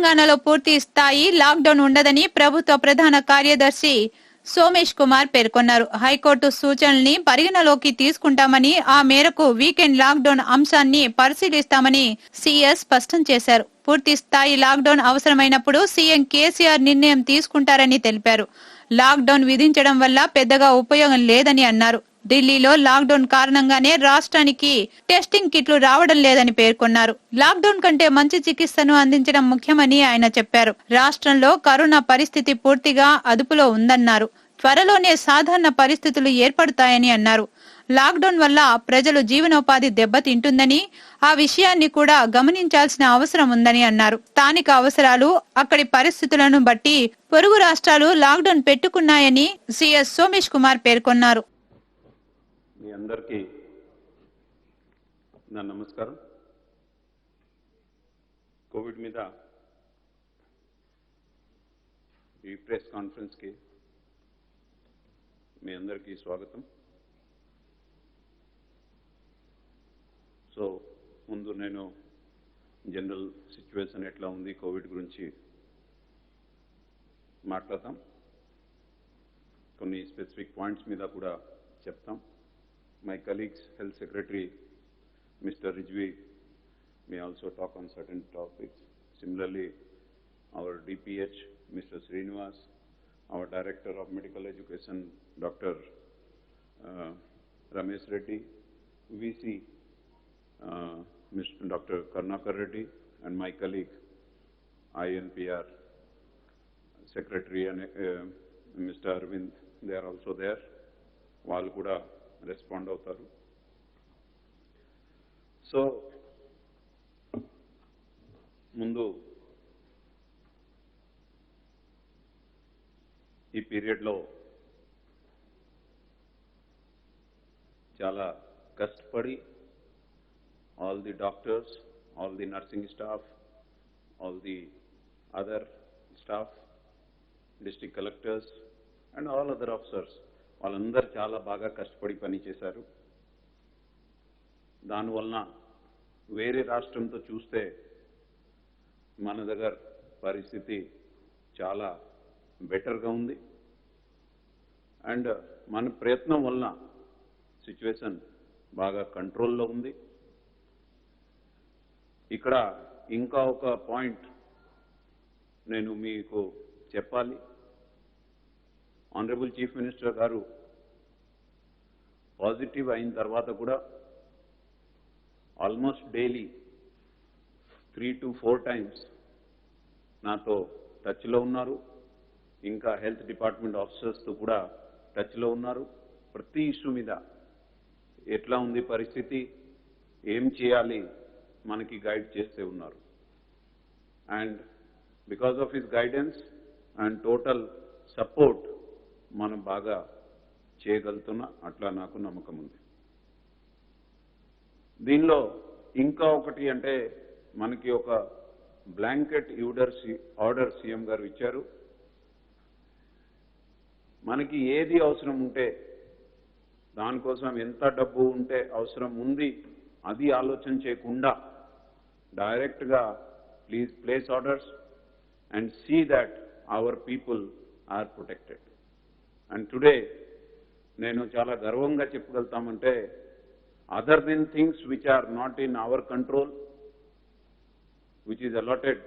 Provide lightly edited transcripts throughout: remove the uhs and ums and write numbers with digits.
తెలంగాణలో పూర్తి స్థాయి లాక్డౌన్ ఉండదని ప్రభుత్వ ప్రధాన కార్యదర్శి సోమేష్ కుమార్ పేర్కొన్నారు. హైకోర్టు సూచనల్ని పరిగణలోకి తీసుకుంటామని, ఆ మేరకు వీకెండ్ లాక్డౌన్ అంశాన్ని పరిశీలిస్తామని సీఎస్ స్పష్టం చేశారు. పూర్తి స్థాయి లాక్డౌన్ అవసరమైనప్పుడు సీఎం కేసీఆర్ నిర్ణయం తీసుకుంటారని తెలిపారు. లాక్డౌన్ విధించడం వల్ల పెద్దగా ఉపయోగం లేదని అన్నారు. ఢిల్లీలో లాక్డౌన్ కారణంగానే రాష్ట్రానికి టెస్టింగ్ కిట్లు రావడం లేదని పేర్కొన్నారు. లాక్డౌన్ కంటే మంచి చికిత్సను అందించడం ముఖ్యమని ఆయన చెప్పారు. రాష్ట్రంలో కరోనా పరిస్థితి పూర్తిగా అదుపులో ఉందన్నారు. త్వరలోనే సాధారణ పరిస్థితులు ఏర్పడతాయని అన్నారు. లాక్డౌన్ వల్ల ప్రజలు జీవనోపాధి దెబ్బతింటుందని, ఆ విషయాన్ని కూడా గమనించాల్సిన అవసరం ఉందని అన్నారు. స్థానిక అవసరాలు, అక్కడి పరిస్థితులను బట్టి పొరుగు రాష్ట్రాలు లాక్డౌన్ పెట్టుకున్నాయని సీఎస్ సోమేష్ కుమార్ పేర్కొన్నారు. మీ అందరికీ నా నమస్కారం. కోవిడ్ మీద ఈ ప్రెస్ కాన్ఫరెన్స్కి మీ అందరికీ స్వాగతం. సో ముందు నేను జనరల్ సిచ్యువేషన్ ఎట్లా ఉంది కోవిడ్ గురించి మాట్లాడతాం. కొన్ని స్పెసిఫిక్ పాయింట్స్ మీద కూడా చెప్తాం. My colleagues, Health Secretary Mr. Rijvi may also talk on certain topics. Similarly, our DPH Mr. Srinivas, our Director of Medical Education Dr. Ramesh Reddy, VC Mr. Dr. Karnakar Reddy, and my colleague INPR Secretary and Mr. Arvind, they are also there. వాళ్ళు కూడా respond అవుతారు. So ముందు ఈ పీరియడ్లో చాలా కష్టపడి all the doctors, all the nursing staff, all the other staff, district collectors and all other officers వాళ్ళందరూ చాలా బాగా కష్టపడి పనిచేశారు. దానివలన వేరే రాష్ట్రంతో చూస్తే మన దగ్గర పరిస్థితి చాలా బెటర్గా ఉంది. అండ్ మన ప్రయత్నం వలన సిచ్యువేషన్ బాగా కంట్రోల్లో ఉంది. ఇక్కడ ఇంకా ఒక పాయింట్ నేను మీకు చెప్పాలి. ఆనరబుల్ చీఫ్ మినిస్టర్ గారు పాజిటివ్ అయిన తర్వాత కూడా ఆల్మోస్ట్ డైలీ 3 to 4 times నాతో టచ్లో ఉన్నారు. ఇంకా హెల్త్ డిపార్ట్మెంట్ ఆఫీసర్స్తో కూడా టచ్లో ఉన్నారు. ప్రతి ఇష్యూ మీద ఎట్లా ఉంది పరిస్థితి, ఏం చేయాలి మనకి గైడ్ చేస్తూ ఉన్నారు. And because of his guidance and total support మనం బాగా చేయగలుగుతున్నా, అట్లా నాకు నమ్మకం ఉంది. దీనిలో ఇంకా ఒకటి అంటే మనకి ఒక బ్లాంకెట్ ఆర్డర్ సీఎం గారు ఇచ్చారు. మనకి ఏది అవసరం ఉంటే, దానికోసం ఎంత డబ్బు ఉంటే అవసరం ఉంది అది ఆలోచన చేయకుండా డైరెక్ట్గా please place orders and see that our people are protected. And today నేను చాలా గర్వంగా చెప్పగలుగుతామంటే, other than things which are not in our control, which is allotted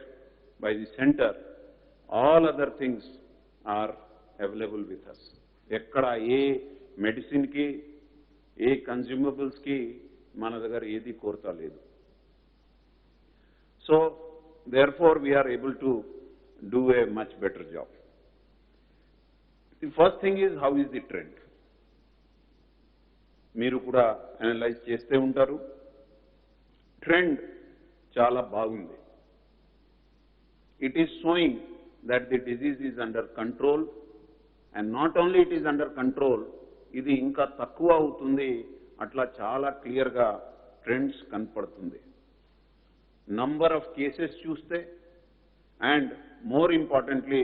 by the centre, all other things are available with us. ఎక్కడ ఏ మెడిసిన్కి, ఏ కన్జ్యూమబుల్స్కి మన దగ్గర ఏది కొరత లేదు. So therefore we are able to do a much better job. The first thing is, how is the trend? మీరు కూడా analyse చేస్తే ఉంటారు. ట్రెండ్ చాలా బాగుంది. It is showing that the disease is under control, and not only it is under control, ఇది ఇంకా తక్కువ అవుతుంది, అట్లా చాలా క్లియర్గా ట్రెండ్స్ కనపడుతుంది. నంబర్ ఆఫ్ కేసెస్ చూస్తే and more importantly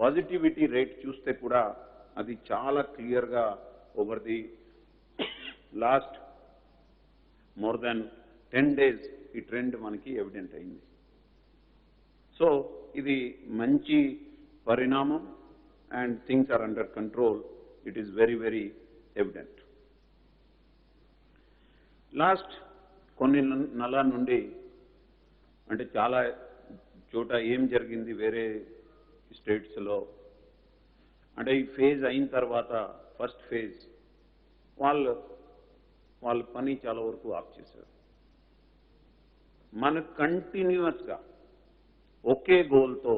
positivity rate చూస్తే కూడా అది చాలా క్లియర్గా over the last more than 10 days ఈ ట్రెండ్ మనకి ఎవిడెంట్ అయింది. సో ఇది మంచి పరిణామం and things are under control. It is very, very evident. Last కొన్ని నెలల నుండి అంటే చాలా చోట ఏం జరిగింది వేరే స్టేట్స్లో అంటే ఈ ఫేజ్ అయిన తర్వాత ఫస్ట్ ఫేజ్ వాళ్ళ పని చాలా వరకు ఆఫ్ చేశారు. మన కంటిన్యూస్గా ఒకే గోల్తో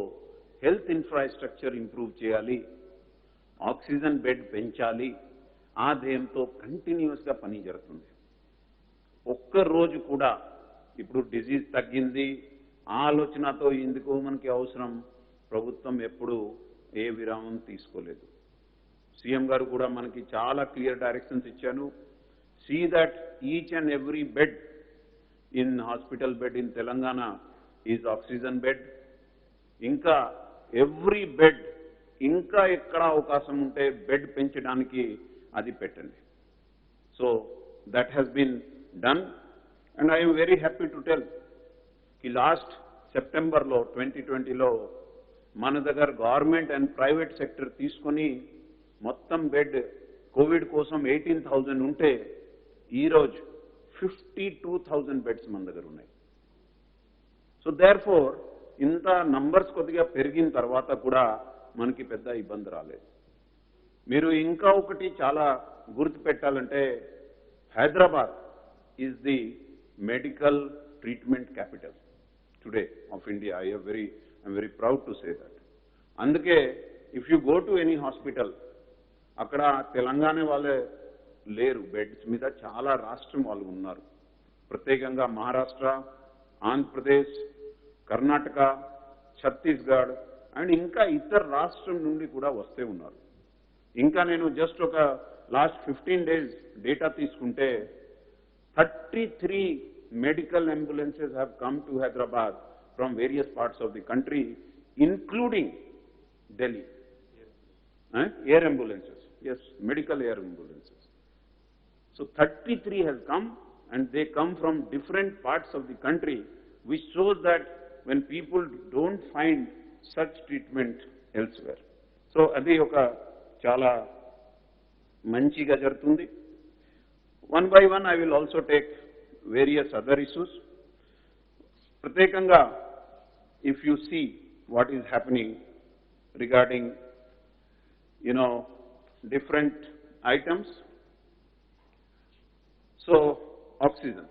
హెల్త్ ఇన్ఫ్రాస్ట్రక్చర్ ఇంప్రూవ్ చేయాలి, ఆక్సిజన్ బెడ్ పెంచాలి, ఆ ధ్యేయంతో కంటిన్యూస్గా పని జరుగుతుంది. ఒక్క రోజు కూడా ఇప్పుడు డిజీజ్ తగ్గింది ఆ ఆలోచనతో ఎందుకు మనకి అవసరం, ప్రభుత్వం ఎప్పుడు ఏ విరామం తీసుకోలేదు. సీఎం గారు కూడా మనకి చాలా క్లియర్ డైరెక్షన్స్ ఇచ్చాను. See that each and every bed in hospital bed in Telangana is oxygen bed. ఇంకా ఎవ్రీ బెడ్ ఇంకా ఎక్కడ అవకాశం ఉంటే బెడ్ పెంచడానికి అది పెట్టండి. So that has been done and I'm very happy to tell కి లాస్ట్ సెప్టెంబర్లో 2020లో మన దగ్గర గవర్నమెంట్ అండ్ ప్రైవేట్ సెక్టర్ తీసుకొని మొత్తం బెడ్ కోవిడ్ కోసం 18,000 ఉంటే ఈరోజు 52,000 బెడ్స్ మన దగ్గర ఉన్నాయి. సో దేర్ఫోర్ ఇంత నంబర్స్ కొద్దిగా పెరిగిన తర్వాత కూడా మనకి పెద్ద ఇబ్బంది రాలేదు. మీరు ఇంకా ఒకటి చాలా గుర్తుపెట్టాలంటే Hyderabad is the medical treatment capital today of India. I'm very proud to say that. అందుకే if you go to any hospital అక్కడ తెలంగాణ వాళ్ళే లేరు, బెడ్స్ మీద చాలా రాష్ట్రం వాళ్ళు ఉన్నారు. ప్రత్యేకంగా మహారాష్ట్ర, ఆంధ్రప్రదేశ్, కర్ణాటక, ఛత్తీస్గఢ్ అండ్ ఇంకా ఇతర రాష్ట్రం నుండి కూడా వస్తే ఉన్నారు. ఇంకా నేను జస్ట్ ఒక లాస్ట్ 15 days డేటా తీసుకుంటే 33 medical ambulances have come to Hyderabad from various parts of the country, including Delhi. Air ambulances, yes, medical air ambulances. So 33 has come and they come from different parts of the country, which shows that when people don't find such treatment elsewhere. So adi oka chala manchiga jarutundi. One by one I will also take various other issues. Pratyekanga, if you see what is happening regarding different items. So oxygen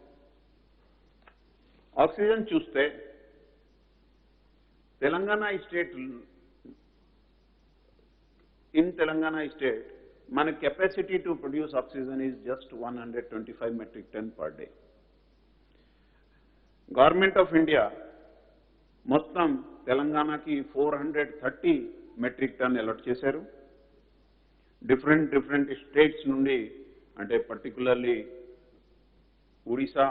చూస్తే Telangana state in Telangana state మన capacity to produce oxygen is just 125 metric ton per day. Government of India మొత్తం తెలంగాణకి 430 metric ton allot చేశారు. Different states నుండి అంటే particularly Odisha,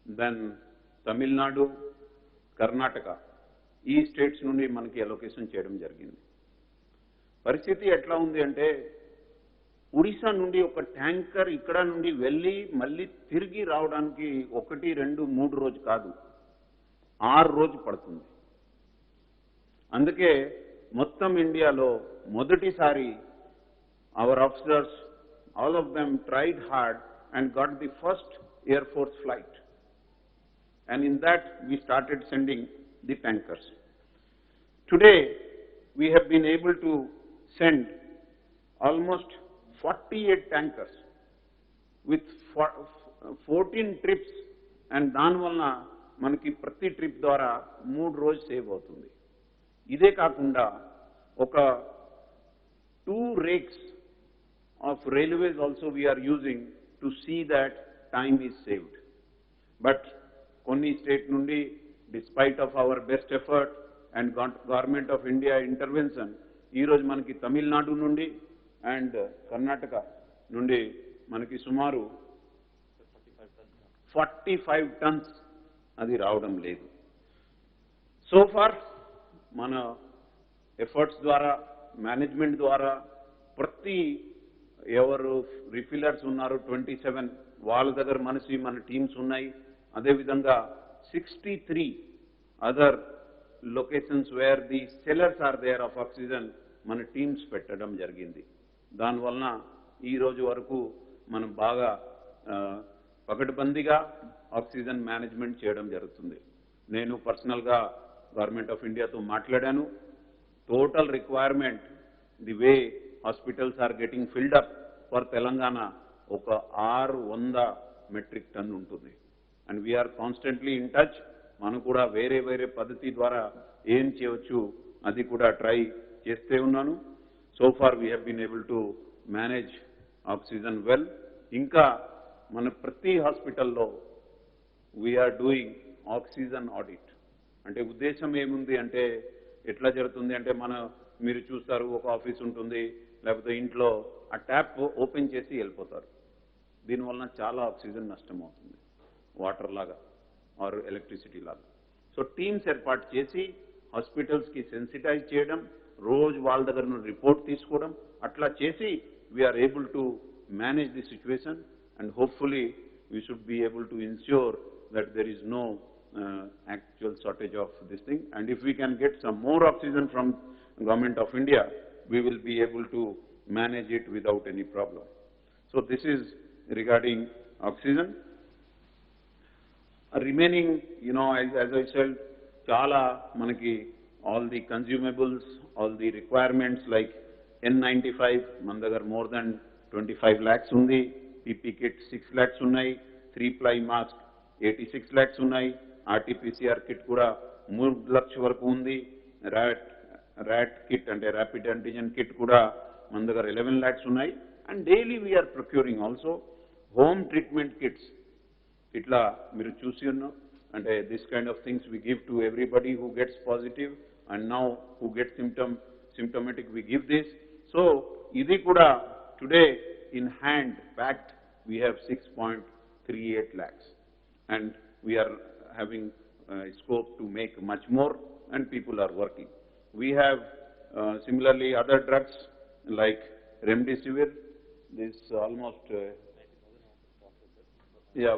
then Tamil Nadu, Karnataka, ఈ states నుండి మనకి అలొకేషన్ చేయడం జరిగింది. పరిస్థితి ఎట్లా ఉంది అంటే ఒడిశా నుండి ఒక ట్యాంకర్ ఇక్కడ నుండి వెళ్ళి మళ్ళీ తిరిగి రావడానికి 1, 2, 3 రోజు కాదు, 6 రోజు పడుతుంది. అందుకే మొత్తం ఇండియాలో మొదటిసారి our officers all of them tried hard and got the first Air Force flight. And in that we started sending the tankers. Today we have been able to send almost 48 tankers with 14 trips, and దానివలన మనకి ప్రతి trip ద్వారా 3 రోజు save అవుతుంది. ఇదే కాకుండా ఒక 2 rakes of railways also we are using to see that time is saved. But konni state nundi, despite of our best effort and government of India intervention, ee roju manaki Tamil Nadu nundi and Karnataka nundi manaki sumaru 45 tons adi raavadam ledu. So far mana efforts dwara, management dwara prati ఎవరు రిఫిల్లర్స్ ఉన్నారు 27 వాళ్ళ దగ్గర మన teams ఉన్నాయి. అదేవిధంగా 63 other locations where the sellers are there of oxygen, మన teams పెట్టడం జరిగింది. దానివలన ఈ రోజు వరకు మనం బాగా పకడ్బందీగా ఆక్సిజన్ మేనేజ్మెంట్ చేయడం జరుగుతుంది. నేను పర్సనల్గా గవర్నమెంట్ ఆఫ్ ఇండియాతో మాట్లాడాను. Total requirement the way hospitals are getting filled up for Telangana ఒక 600 మెట్రిక్ టన్ ఉంటుంది. And we are constantly in touch. మనం కూడా వేరే వేరే పద్ధతి ద్వారా ఏం చేయవచ్చు అది కూడా ట్రై చేస్తే ఉన్నాను. So far we have been able to manage oxygen well. ఇంకా మన ప్రతి హాస్పిటల్లో వీఆర్ డూయింగ్ ఆక్సిజన్ ఆడిట్. అంటే ఉద్దేశం ఏముంది అంటే ఎట్లా జరుగుతుంది అంటే మీరు చూస్తారు ఒక ఆఫీస్ ఉంటుంది, లేకపోతే ఇంట్లో ఆ ట్యాప్ ఓపెన్ చేసి వెళ్ళిపోతారు. దీనివలన చాలా ఆక్సిజన్ నష్టం అవుతుంది, వాటర్ లాగా ఆర్ ఎలక్ట్రిసిటీ లాగా. సో టీమ్స్ ఏర్పాటు చేసి హాస్పిటల్స్కి సెన్సిటైజ్ చేయడం, రోజు వాళ్ళ దగ్గర నుండి రిపోర్ట్ తీసుకోవడం, అట్లా చేసి we are able to manage the situation. And hopefully we should be able to ensure that there is no actual shortage of this thing. And if we can get some more oxygen from Government of India, we will be able to manage it without any problem. So this is regarding oxygen. Remaining, as I said, chala manaki all the consumables, all the requirements like N95, మన దగ్గర more than 25 lakhs undi, PP kit 6 lakhs unnai, 3-ply mask 86 lakhs unnai, RT-PCR kit కూడా 3 లక్షల వరకు ఉంది, RAT kit అంటే rapid antigen kit కూడా మన దగ్గర 11 lakhs ఉన్నాయి. And daily we are procuring also home treatment kits. ఇట్లా మీరు చూసి ఉన్నాం అంటే this kind of things we give to everybody who gets positive and now who get symptomatic we give this. So ఇది కూడా today in hand packed we have 6.38 lakhs and we are having scope to make much more, and people are working. We have similarly other drugs like remdesivir. This almost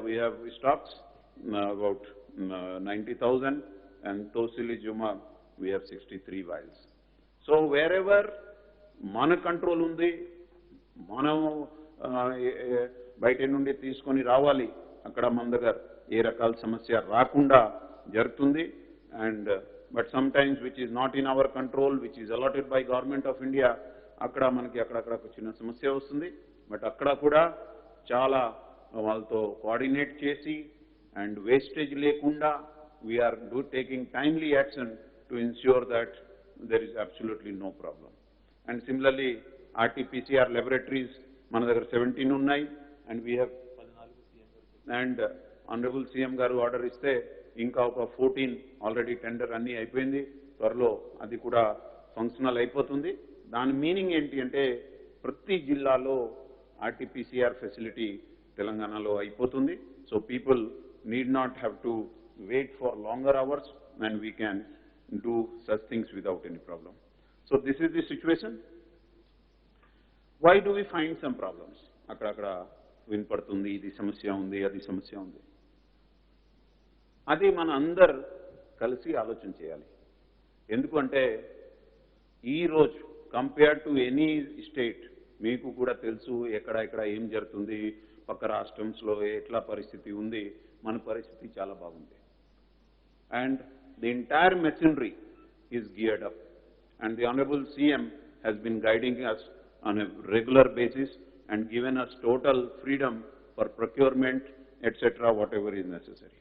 we have stocks about 90,000, and tocilizumab we have 63 vials. So wherever mana control undi, mana బయట నుండి తీసుకొని రావాలి, అక్కడ మన దగ్గర ఏ రకాల సమస్య రాకుండా జరుగుతుంది. And but some times which is not in our control, which is allotted by government of India, అక్కడ మనకి అక్కడక్కడ చిన్న సమస్య వస్తుంది. బట్ అక్కడ కూడా చాలా వాళ్ళతో కోఆర్డినేట్ చేసి అండ్ వేస్టేజ్ లేకుండా we are taking timely action to ensure that there is absolutely no problem. And similarly RT-PCR laboratories మన దగ్గర 17 ఉన్నాయి. And we have and honourable CM గారు ఆర్డర్ ఇస్తే ఇంకా ఒక 14 ఆల్రెడీ టెండర్ అన్నీ అయిపోయింది. త్వరలో అది కూడా ఫంక్షనల్ అయిపోతుంది. దాని మీనింగ్ ఏంటి అంటే ప్రతి జిల్లాలో RT-PCR ఫెసిలిటీ తెలంగాణలో అయిపోతుంది. So people need not have to wait for longer hours and we can do such things without any problem. So this is the situation. Why do we find some problems? అక్కడక్కడ వినపడుతుంది ఇది సమస్య ఉంది, అది సమస్య ఉంది. అది మన అందరు కలిసి ఆలోచన చేయాలి. ఎందుకంటే ఈరోజు కంపేర్ టు ఎనీ స్టేట్ మీకు కూడా తెలుసు ఎక్కడ ఏం జరుగుతుంది, పక్క రాష్ట్రంలో ఎట్లా పరిస్థితి ఉంది, మన పరిస్థితి చాలా బాగుంది. And the entire machinery is geared up and the honourable CM has been guiding us on a regular basis and given us total freedom for procurement, etc., whatever is necessary.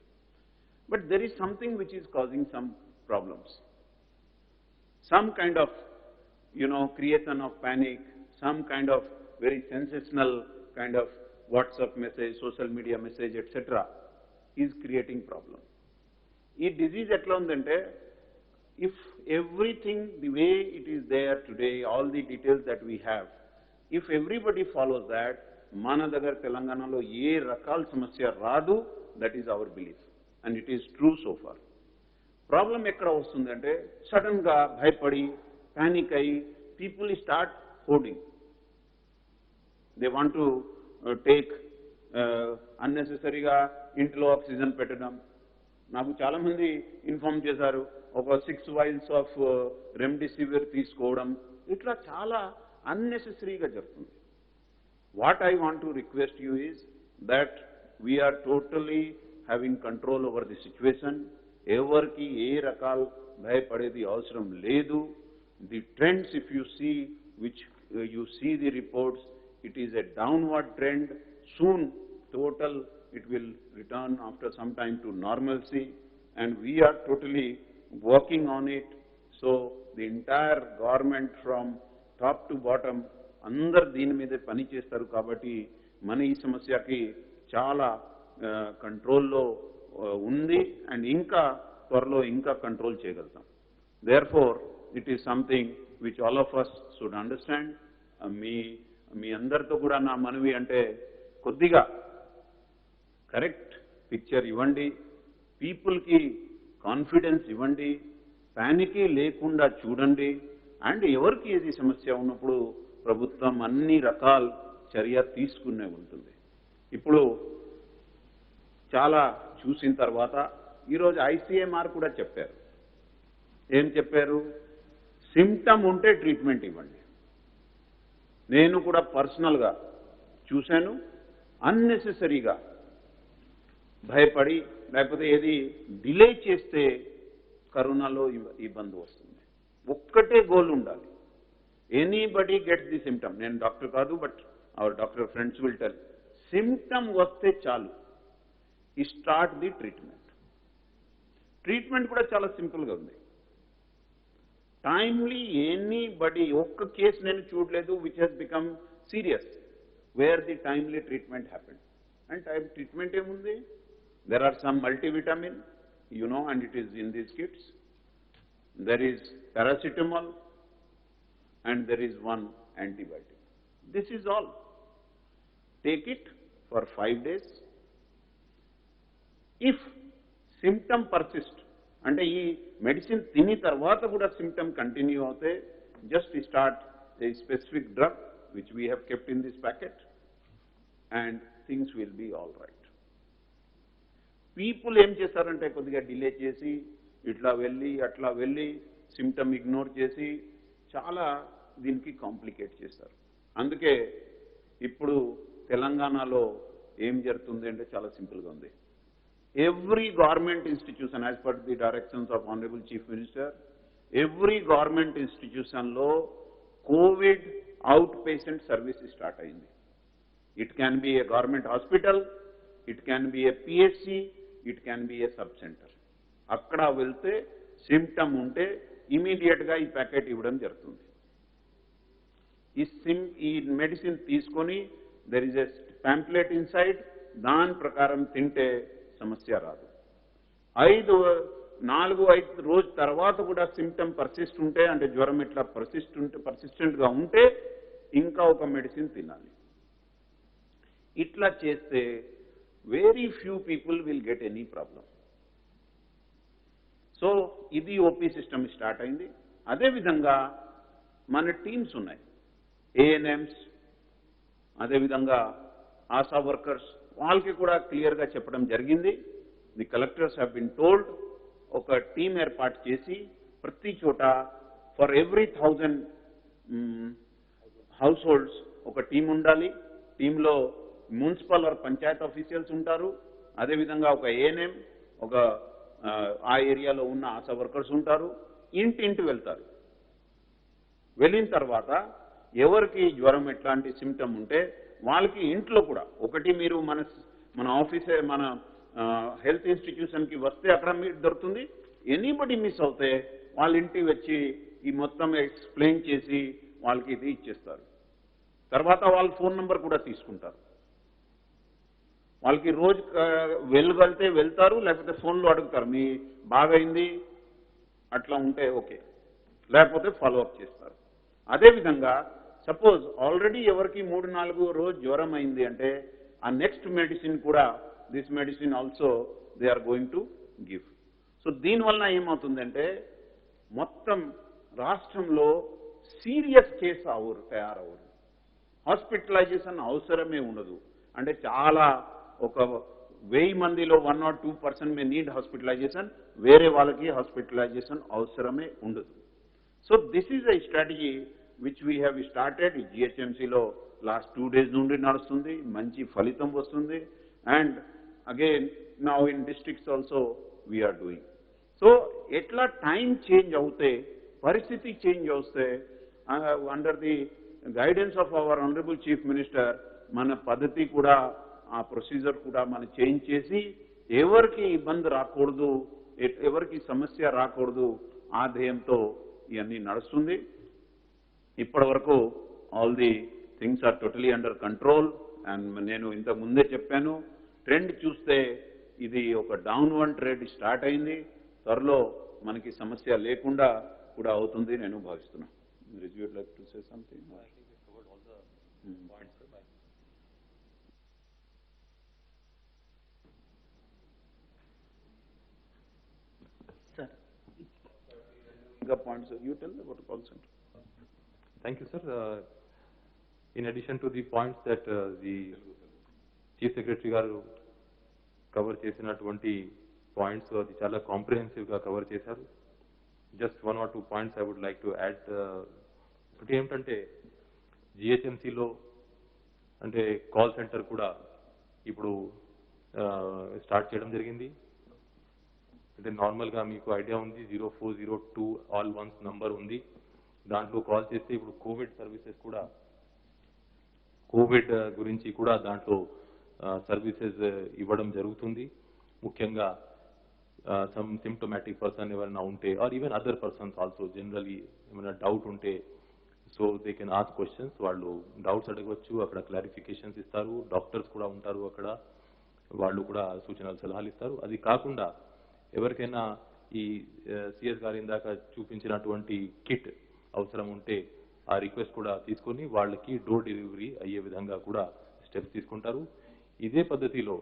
But there is something which is causing some problems. Some kind of, creation of panic, some kind of very sensational kind of WhatsApp message, social media message, etc., is creating problem. This disease etla undante, if everything the way it is there today, all the details that we have, if everybody follows that, మన దగ్గర తెలంగాణలో ఏ రకాల సమస్య రాదు, that is our belief and it is true so far. Problem ఎక్కడ వస్తుందంటే sudden గా భయపడి పానిక్ అయ్యి people start hoarding. They want to take అన్నెసెసరీగా ఇంట్లో ఆక్సిజన్ పెట్టడం, నాకు చాలామంది ఇన్ఫార్మ్ చేశారు ఒక 6 vials ఆఫ్ రెమ్డెసివిర్ తీసుకోవడం ఇట్లా చాలా అన్నెసెసరీగా జరుగుతుంది. What I want to request you is that we are totally having control over the situation. ఎవరికి ఏ రకాల భయపడేది అవసరం లేదు. The trends if you see which you see the reports, it is a downward trend. Soon total it will return after some time to normalcy, and we are totally working on it. So the entire government from top to bottom అందరు దీని మీద పని చేస్తారు కాబట్టి మన ఈ సమస్యకి చాలా కంట్రోల్లో ఉంది అండ్ ఇంకా త్వరలో ఇంకా కంట్రోల్ చేయగలుగుతాం. Therefore it is something which all of us should understand. మీ అందరితో కూడా నా మనవి అంటే కొద్దిగా కరెక్ట్ పిక్చర్ ఇవ్వండి, పీపుల్కి కాన్ఫిడెన్స్ ఇవ్వండి, ప్యానికీ లేకుండా చూడండి. అండ్ ఎవరికి ఏది సమస్య ఉన్నప్పుడు ప్రభుత్వం అన్ని రకాల చర్య తీసుకునే ఉంటుంది. ఇప్పుడు చాలా చూసిన తర్వాత ఈరోజు ICMR కూడా చెప్పారు. ఏం చెప్పారు? సిమ్టమ్ ఉంటే ట్రీట్మెంట్ ఇవ్వండి. నేను కూడా పర్సనల్గా చూశాను. అన్నెసెసరీగా భయపడి లేకపోతే ఏది డిలే చేస్తే కరోనాలో ఇబ్బంది వస్తుంది. ఒక్కటే గోల్ ఉండాలి, ఎనీబడి గెట్స్ ది సిమ్టమ్. నేను డాక్టర్ కాదు, but our doctor friends will tell, symptom వస్తే చాలు, స్టార్ట్ ది ట్రీట్మెంట్. ట్రీట్మెంట్ కూడా చాలా సింపుల్గా ఉంది. టైమ్లీ ఎనీబడి ఒక్క కేసు నేను చూడలేదు which has become serious where the timely treatment happened. And time treatment ఏముంది? There are some multivitamin and it is in these kits. There is paracetamol and there is one antibiotic. This is all. Take it for 5 days. If symptom persist, అంటే ఈ medicine తిని తర్వాత కూడా symptom continue అవుతే just start a specific drug which we have kept in this packet and things will be all right. People ఏం చేస్తారంటే కొద్దిగా delay చేసి ఇట్లా వెళ్ళి అట్లా వెళ్ళి సిమ్టమ్ ఇగ్నోర్ చేసి చాలా దీనికి కాంప్లికేట్ చేస్తారు. అందుకే ఇప్పుడు తెలంగాణలో ఏం జరుగుతుంది అంటే చాలా సింపుల్గా ఉంది. Every government institution, as per the directions of Honorable Chief Minister, every government institution lo COVID outpatient service start ayindi. It can be a government hospital, it can be a PSC, it can be a sub center. Akkada velte symptom unte immediate ga ee packet ivvadam jarugutundi. Ee medicine teeskoni there is a pamphlet inside, daan prakaram tinte సమస్య రాదు. 4-5 రోజు తర్వాత కూడా symptom persist ఉంటే అంటే జ్వరం ఇట్లా పర్సిస్టెంట్గా ఉంటే ఇంకా ఒక మెడిసిన్ తినాలి. ఇట్లా చేస్తే very few people will get any problem. So ఇది ఓపీ సిస్టమ్ స్టార్ట్ అయింది. అదేవిధంగా మన టీమ్స్ ఉన్నాయి, ANMs, అదేవిధంగా ఆశా వర్కర్స్, వాళ్ళకి కూడా క్లియర్గా చెప్పడం జరిగింది. The collectors have been told ఒక టీం ఏర్పాటు చేసి ప్రతి చోట ఫర్ ఎవ్రీ 1000 హౌస్ హోల్డ్స్ ఒక టీం ఉండాలి. టీంలో మున్సిపల్ ఆర్ పంచాయత్ ఆఫీషియల్స్ ఉంటారు. అదేవిధంగా ఒక ANM, ఒక ఆ ఏరియాలో ఉన్న ఆశా వర్కర్స్ ఉంటారు. ఇంటింటి వెళ్తారు. వెళ్ళిన తర్వాత ఎవరికి జ్వరం ఎట్లాంటి సిమ్టమ్ ఉంటే వాళ్ళకి ఇంట్లో కూడా ఒకటి మీరు మన ఆఫీసే మన హెల్త్ ఇన్స్టిట్యూషన్కి వస్తే అక్కడ మీరు దొరుకుతుంది. ఎనీబడి మిస్ అవుతే వాళ్ళ ఇంటికి వచ్చి ఈ మొత్తం ఎక్స్ప్లెయిన్ చేసి వాళ్ళకి ఇది ఇచ్చేస్తారు. తర్వాత వాళ్ళ ఫోన్ నెంబర్ కూడా తీసుకుంటారు. వాళ్ళకి రోజు వెళ్ళగలితే వెళ్తారు, లేకపోతే ఫోన్లో అడుగుతారు మీ బాగైంది అట్లా ఉంటే ఓకే, లేకపోతే ఫాలోఅప్ చేస్తారు. అదేవిధంగా సపోజ్ ఆల్రెడీ ఎవరికి 3-4 రోజు జ్వరం అయింది అంటే ఆ నెక్స్ట్ మెడిసిన్ కూడా this medicine also they are going to give. So దీనివల్ల ఏమవుతుందంటే మొత్తం రాష్ట్రంలో సీరియస్ కేసు తయారవరు, హాస్పిటలైజేషన్ అవసరమే ఉండదు. అంటే చాలా ఒక 1000 మందిలో 1 or 2% మే నీడ్ హాస్పిటలైజేషన్, వేరే వాళ్ళకి హాస్పిటలైజేషన్ అవసరమే ఉండదు. So this is a strategy which we have started. జిహెచ్ఎంసీలో లాస్ట్ 2 days నుండి నడుస్తుంది, మంచి ఫలితం వస్తుంది. And again now in districts also we are doing. So ఎట్లా టైం చేంజ్ అవుతే, పరిస్థితి చేంజ్ అవుతే, under the guidance of our honourable chief minister మన పద్ధతి కూడా, ఆ ప్రొసీజర్ కూడా మనం చేంజ్ చేసి ఎవరికి ఇబ్బంది రాకూడదు, ఎవరికి సమస్య రాకూడదు, ఆ ధ్యేయంతో ఇవన్నీ నడుస్తుంది. ఇప్పటి వరకు all the things are totally under control. And నేను ఇంతకు ముందే చెప్పాను, ట్రెండ్ చూస్తే ఇది ఒక డౌన్వర్డ్ ట్రెండ్ స్టార్ట్ అయింది. త్వరలో మనకి సమస్య లేకుండా కూడా అవుతుంది నేను భావిస్తున్నాను. Would like to say something? ఇంకా points you tell about call centre. Thank you, sir. In addition to the points that the Chief Secretary garu cover చేసినటువంటి పాయింట్స్ అది చాలా కాంప్రిహెన్సివ్ గా కవర్ చేశారు. Just 1 or 2 points I would like to add. ఒకటి ఏమిటంటే జిహెచ్ఎంసీలో అంటే call centre కూడా ఇప్పుడు స్టార్ట్ చేయడం జరిగింది. అంటే నార్మల్గా మీకు ఐడియా ఉంది 0402 ఆల్ వన్స్ నంబర్ ఉంది. దాంట్లో కాల్ చేస్తే ఇప్పుడు కోవిడ్ సర్వీసెస్ కూడా, కోవిడ్ గురించి కూడా దాంట్లో సర్వీసెస్ ఇవ్వడం జరుగుతుంది. ముఖ్యంగా సమ్ సిమ్టోమాటిక్ పర్సన్ ఎవరైనా ఉంటే or even other persons also generally ఏమైనా డౌట్ ఉంటే so they can ask questions, వాళ్ళు డౌట్స్ అడగవచ్చు, అక్కడ క్లారిఫికేషన్స్ ఇస్తారు. డాక్టర్స్ కూడా ఉంటారు అక్కడ, వాళ్ళు కూడా సూచనలు సలహాలు ఇస్తారు. అది కాకుండా ఎవరికైనా ఈ సిఎస్ గారి ఇందాక చూపించినటువంటి కిట్ అవసరం ఉంటే ఆ రిక్వెస్ట్ కూడా తీసుకొని వాళ్ళకి డోర్ డెలివరీ అయ్యే విధంగా కూడా స్టెప్స్ తీసుకుంటారు. ఇదే పద్ధతిలో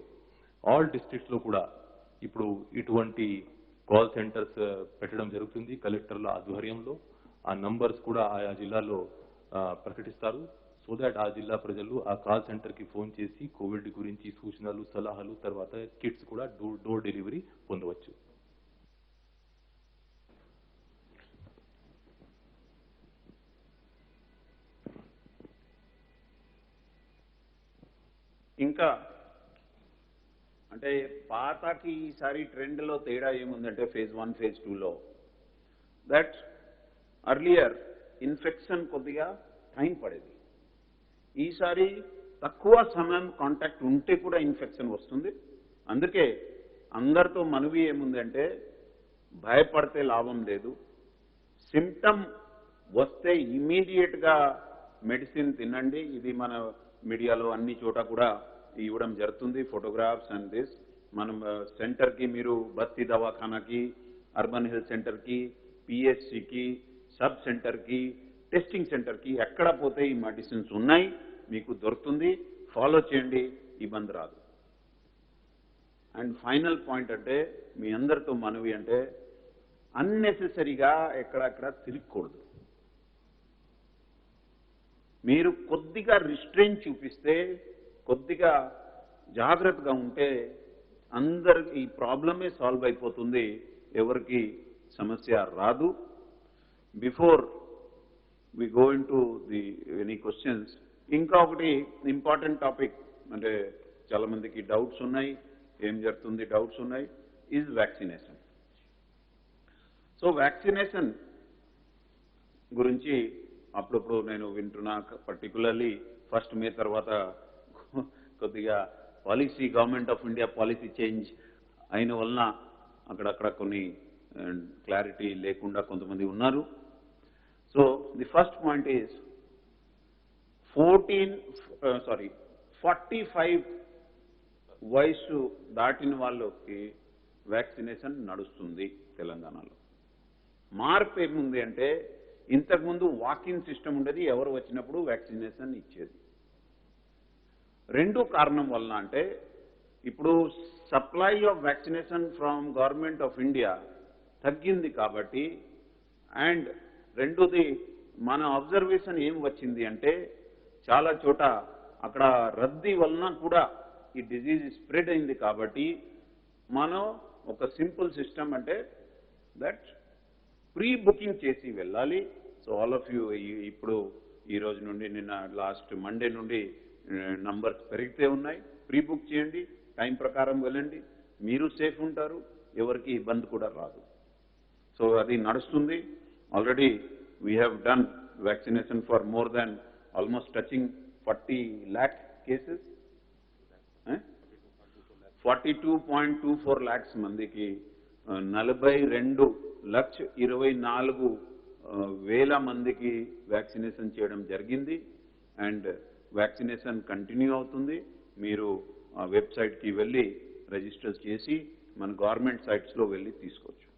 ఆల్ డిస్ట్రిక్ట్స్ లో కూడా ఇప్పుడు ఇటువంటి కాల్ సెంటర్స్ పెట్టడం జరుగుతుంది కలెక్టర్ల ఆధ్వర్యంలో. ఆ నంబర్స్ కూడా ఆయా జిల్లాలో ప్రకటిస్తారు. సో దాట్ ఆ జిల్లా ప్రజలు ఆ కాల్ సెంటర్ కి ఫోన్ చేసి కోవిడ్ గురించి సూచనలు, సలహాలు, తర్వాత కిట్స్ కూడా డోర్ డెలివరీ పొందవచ్చు. ఇంకా అంటే పాతకి ఈసారి ట్రెండ్లో తేడా ఏముందంటే phase 1, phase 2లో దట్ అర్లియర్ ఇన్ఫెక్షన్ కొద్దిగా టైం పడేది. ఈసారి తక్కువ సమయం కాంటాక్ట్ ఉంటే కూడా ఇన్ఫెక్షన్ వస్తుంది. అందుకే అందరితో మనవి ఏముందంటే భయపడితే లాభం లేదు. సిమ్టమ్ వస్తే ఇమీడియట్గా మెడిసిన్ తినండి. ఇది మన మీడియాలో అన్ని చోట కూడా ఇవ్వడం జరుగుతుంది, ఫోటోగ్రాఫ్స్ అండ్ దిస్. మనం సెంటర్కి మీరు బస్తీ దవాఖానాకి, అర్బన్ హెల్త్ సెంటర్కి, పిఎస్సికి, సబ్ సెంటర్కి, టెస్టింగ్ సెంటర్కి ఎక్కడ పోతే ఈ మెడిసిన్స్ ఉన్నాయి మీకు దొరుకుతుంది. ఫాలో చేయండి, ఇబ్బంది రాదు. అండ్ ఫైనల్ పాయింట్ అంటే మీ అందరితో మనవి అంటే అన్నెసెసరీగా ఎక్కడక్కడ తిరగకూడదు. మీరు కొద్దిగా రిస్ట్రెయిన్ చూపిస్తే, కొద్దిగా జాగ్రత్తగా ఉంటే అందరికి ఈ ప్రాబ్లమే సాల్వ్ అయిపోతుంది, ఎవరికి సమస్య రాదు. Before we go into the any questions, ఇంకా ఒకటి ఇంపార్టెంట్ టాపిక్ అంటే చాలా మందికి డౌట్స్ ఉన్నాయి, ఏం జరుగుతుంది డౌట్స్ ఉన్నాయి, ఈజ్ వ్యాక్సినేషన్. సో వ్యాక్సినేషన్ గురించి అప్పుడప్పుడు నేను వింటున్నా, పర్టికులర్లీ 1st May తర్వాత కొద్దిగా policy, government of India policy change అయిన వలన అక్కడక్కడ కొన్ని క్లారిటీ లేకుండా కొంతమంది ఉన్నారు. So the first point is 45 వయసు దాటిన వాళ్ళకి వ్యాక్సినేషన్ నడుస్తుంది తెలంగాణలో. మార్పు ఏముంది అంటే ఇంతకుముందు వాకిన్ సిస్టమ్ ఉండేది, ఎవరు వచ్చినప్పుడు వ్యాక్సినేషన్ ఇచ్చేది. రెండు కారణం వలన అంటే ఇప్పుడు supply of vaccination from government of India తగ్గింది కాబట్టి, అండ్ రెండోది మన అబ్జర్వేషన్ ఏం వచ్చింది అంటే చాలా చోట అక్కడ రద్దీ వలన కూడా ఈ డిజీజ్ స్ప్రెడ్ అయింది కాబట్టి మనం ఒక సింపుల్ సిస్టమ్ అంటే దట్ ప్రీ బుకింగ్ చేసి వెళ్ళాలి. సో ఆల్ ఆఫ్ యూ ఇప్పుడు ఈ రోజు నుండి నిన్న లాస్ట్ మండే నుండి నంబర్స్ పెరిగితే ఉన్నాయి. ప్రీ బుక్ చేయండి, టైం ప్రకారం వెళ్ళండి, మీరు సేఫ్ ఉంటారు, ఎవరికి ఇబ్బంది కూడా రాదు. సో అది నడుస్తుంది. Already we have done vaccination for more than almost touching 40 lakh cases. 42.24 lakhs మందికి 42,24,000 మందికి వ్యాక్సినేషన్ చేయడం జరిగింది. అండ్ వ్యాక్సినేషన్ కంటిన్యూ అవుతుంది. మీరు వెబ్సైట్కి వెళ్ళి రిజిస్టర్ చేసి మన గవర్నమెంట్ సైట్స్లో వెళ్ళి తీసుకోవచ్చు.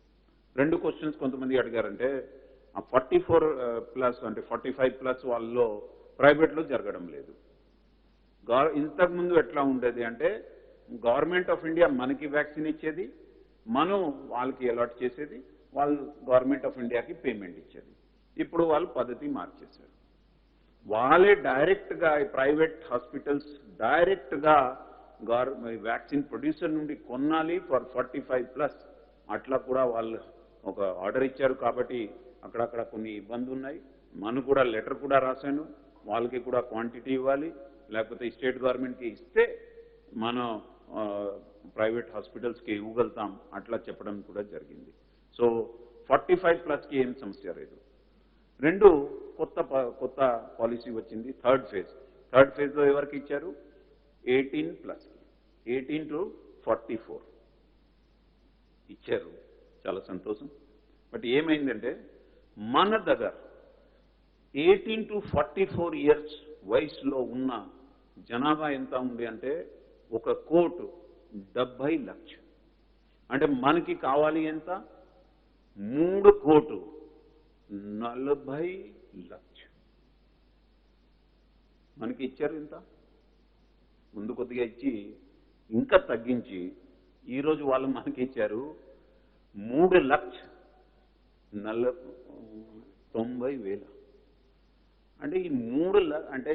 2 క్వశ్చన్స్ కొంతమంది అడిగారంటే ఆ 44+ అంటే 45+ వాళ్ళలో ప్రైవేట్లో జరగడం లేదు. ఇంతకుముందు ఎట్లా ఉండేది అంటే గవర్నమెంట్ ఆఫ్ ఇండియా మనకి వ్యాక్సిన్ ఇచ్చేది, మనం వాళ్ళకి అలాట్ చేసేది, వాళ్ళు గవర్నమెంట్ ఆఫ్ ఇండియాకి పేమెంట్ ఇచ్చేది. ఇప్పుడు వాళ్ళు పద్ధతి మార్చేశారు. వాళ్ళే డైరెక్ట్గా ప్రైవేట్ హాస్పిటల్స్ డైరెక్ట్గా వ్యాక్సిన్ ప్రొడ్యూసర్ నుండి కొనాలి ఫర్ 45+. అట్లా కూడా వాళ్ళు ఒక ఆర్డర్ ఇచ్చారు కాబట్టి అక్కడక్కడ కొన్ని ఇబ్బందులు ఉన్నాయి. మనం కూడా లెటర్ కూడా రాశాను, వాళ్ళకి కూడా క్వాంటిటీ ఇవ్వాలి, లేకపోతే స్టేట్ గవర్నమెంట్కి ఇస్తే మనం ప్రైవేట్ హాస్పిటల్స్కి ఇవ్వగలుగుతాం అట్లా చెప్పడం కూడా జరిగింది. సో 45+కి ఏం సమస్య లేదు. 2 కొత్త పాలసీ వచ్చింది. థర్డ్ ఫేజ్లో ఎవరికి ఇచ్చారు? 18+, 18 to 44 ఇచ్చారు. చాలా సంతోషం. బట్ ఏమైందంటే మన దగ్గర 18 to 44 years వయసులో ఉన్న జనాభా ఎంత ఉంది అంటే 1,70,00,000. అంటే మనకి కావాలి ఎంత? 3,40,00,000 మనకి ఇచ్చారు. ఎంత ముందు కొద్దిగా ఇచ్చి ఇంకా తగ్గించి ఈరోజు వాళ్ళు మనకి ఇచ్చారు 3,90,000. అంటే ఈ 3 అంటే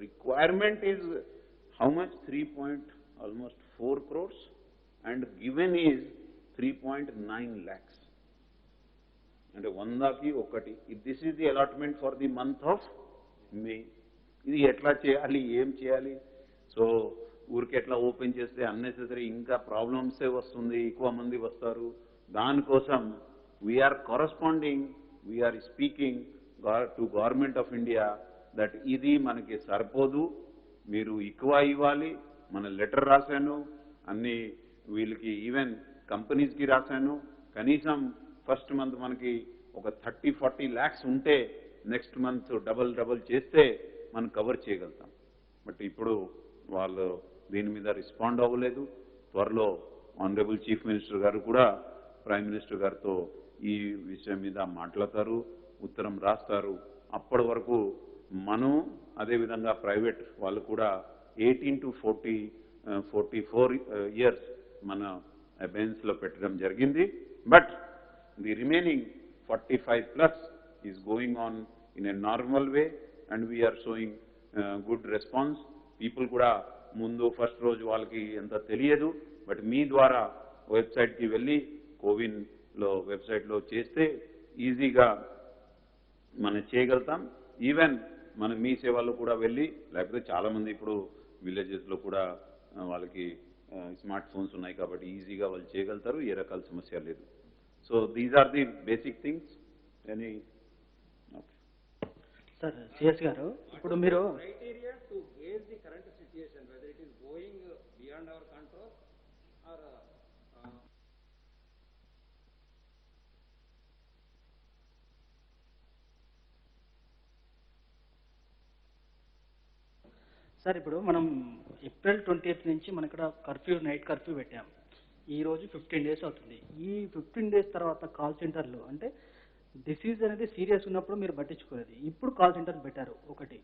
requirement is how much? 3.4 crores and given is 3.9 lakhs. అంటే 100కి 1. This is the allotment for the month of May. ఇది ఎట్లా చేయాలి, ఏం చేయాలి? సో ఊరికి ఎట్లా ఓపెన్ చేస్తే అన్నెసెసరీ ఇంకా ప్రాబ్లమ్సే వస్తుంది, ఎక్కువ మంది వస్తారు. దానికోసం we are corresponding, we are speaking to government of India that ఇది మనకి సరిపోదు, మీరు ఎక్కువ ఇవ్వాలి. మన లెటర్ రాశాను, అన్ని వీళ్ళకి ఈవెన్ కంపెనీస్కి రాశాను. కనీసం ఫస్ట్ మంత్ మనకి ఒక 30-40 lakhs ఉంటే నెక్స్ట్ మంత్ డబల్ చేస్తే మనం కవర్ చేయగలుగుతాం. బట్ ఇప్పుడు వాళ్ళు దీని మీద రెస్పాండ్ అవ్వలేదు. త్వరలో ఆనరబుల్ చీఫ్ మినిస్టర్ గారు కూడా ప్రైమ్ మినిస్టర్ గారితో ఈ విషయం మీద మాట్లాడతారు, ఉత్తరం రాస్తారు. అప్పటి వరకు మనం అదేవిధంగా ప్రైవేట్ వాళ్ళు కూడా 18 to 44 years మన అబెన్స్లో పెట్టడం జరిగింది. But the remaining 45+ is going on in a normal way and we are showing good response. People కూడా ముందు ఫస్ట్ రోజు వాళ్ళకి ఎంత తెలియదు, బట్ మీ ద్వారా వెబ్సైట్కి వెళ్ళి కోవిన్లో వెబ్సైట్లో చేస్తే ఈజీగా మనం చేయగలుగుతాం. ఈవెన్ మన మీ సేవల్లో కూడా వెళ్ళి, లేకపోతే చాలామంది ఇప్పుడు విలేజెస్లో కూడా వాళ్ళకి స్మార్ట్ ఫోన్స్ ఉన్నాయి కాబట్టి ఈజీగా వాళ్ళు చేయగలుగుతారు, ఏ రకాల సమస్య లేదు. So these are the basic things. Any sir CS గారు, ఇప్పుడు మీరు criteria to gauge the current situation, whether it is going beyond our control or sir ఇప్పుడు మనం April 20th నుంచి మన ఇక్కడ కర్ఫ్యూ, నైట్ కర్ఫ్యూ పెట్టాం. ఈ రోజు 15 days అవుతుంది. ఈ 15 days తర్వాత కాల్ సెంటర్లు అంటే డిసీజ్ అనేది సీరియస్ ఉన్నప్పుడు మీరు పట్టించుకోలేదు, ఇప్పుడు కాల్ సెంటర్ పెట్టారు. ఒకటి,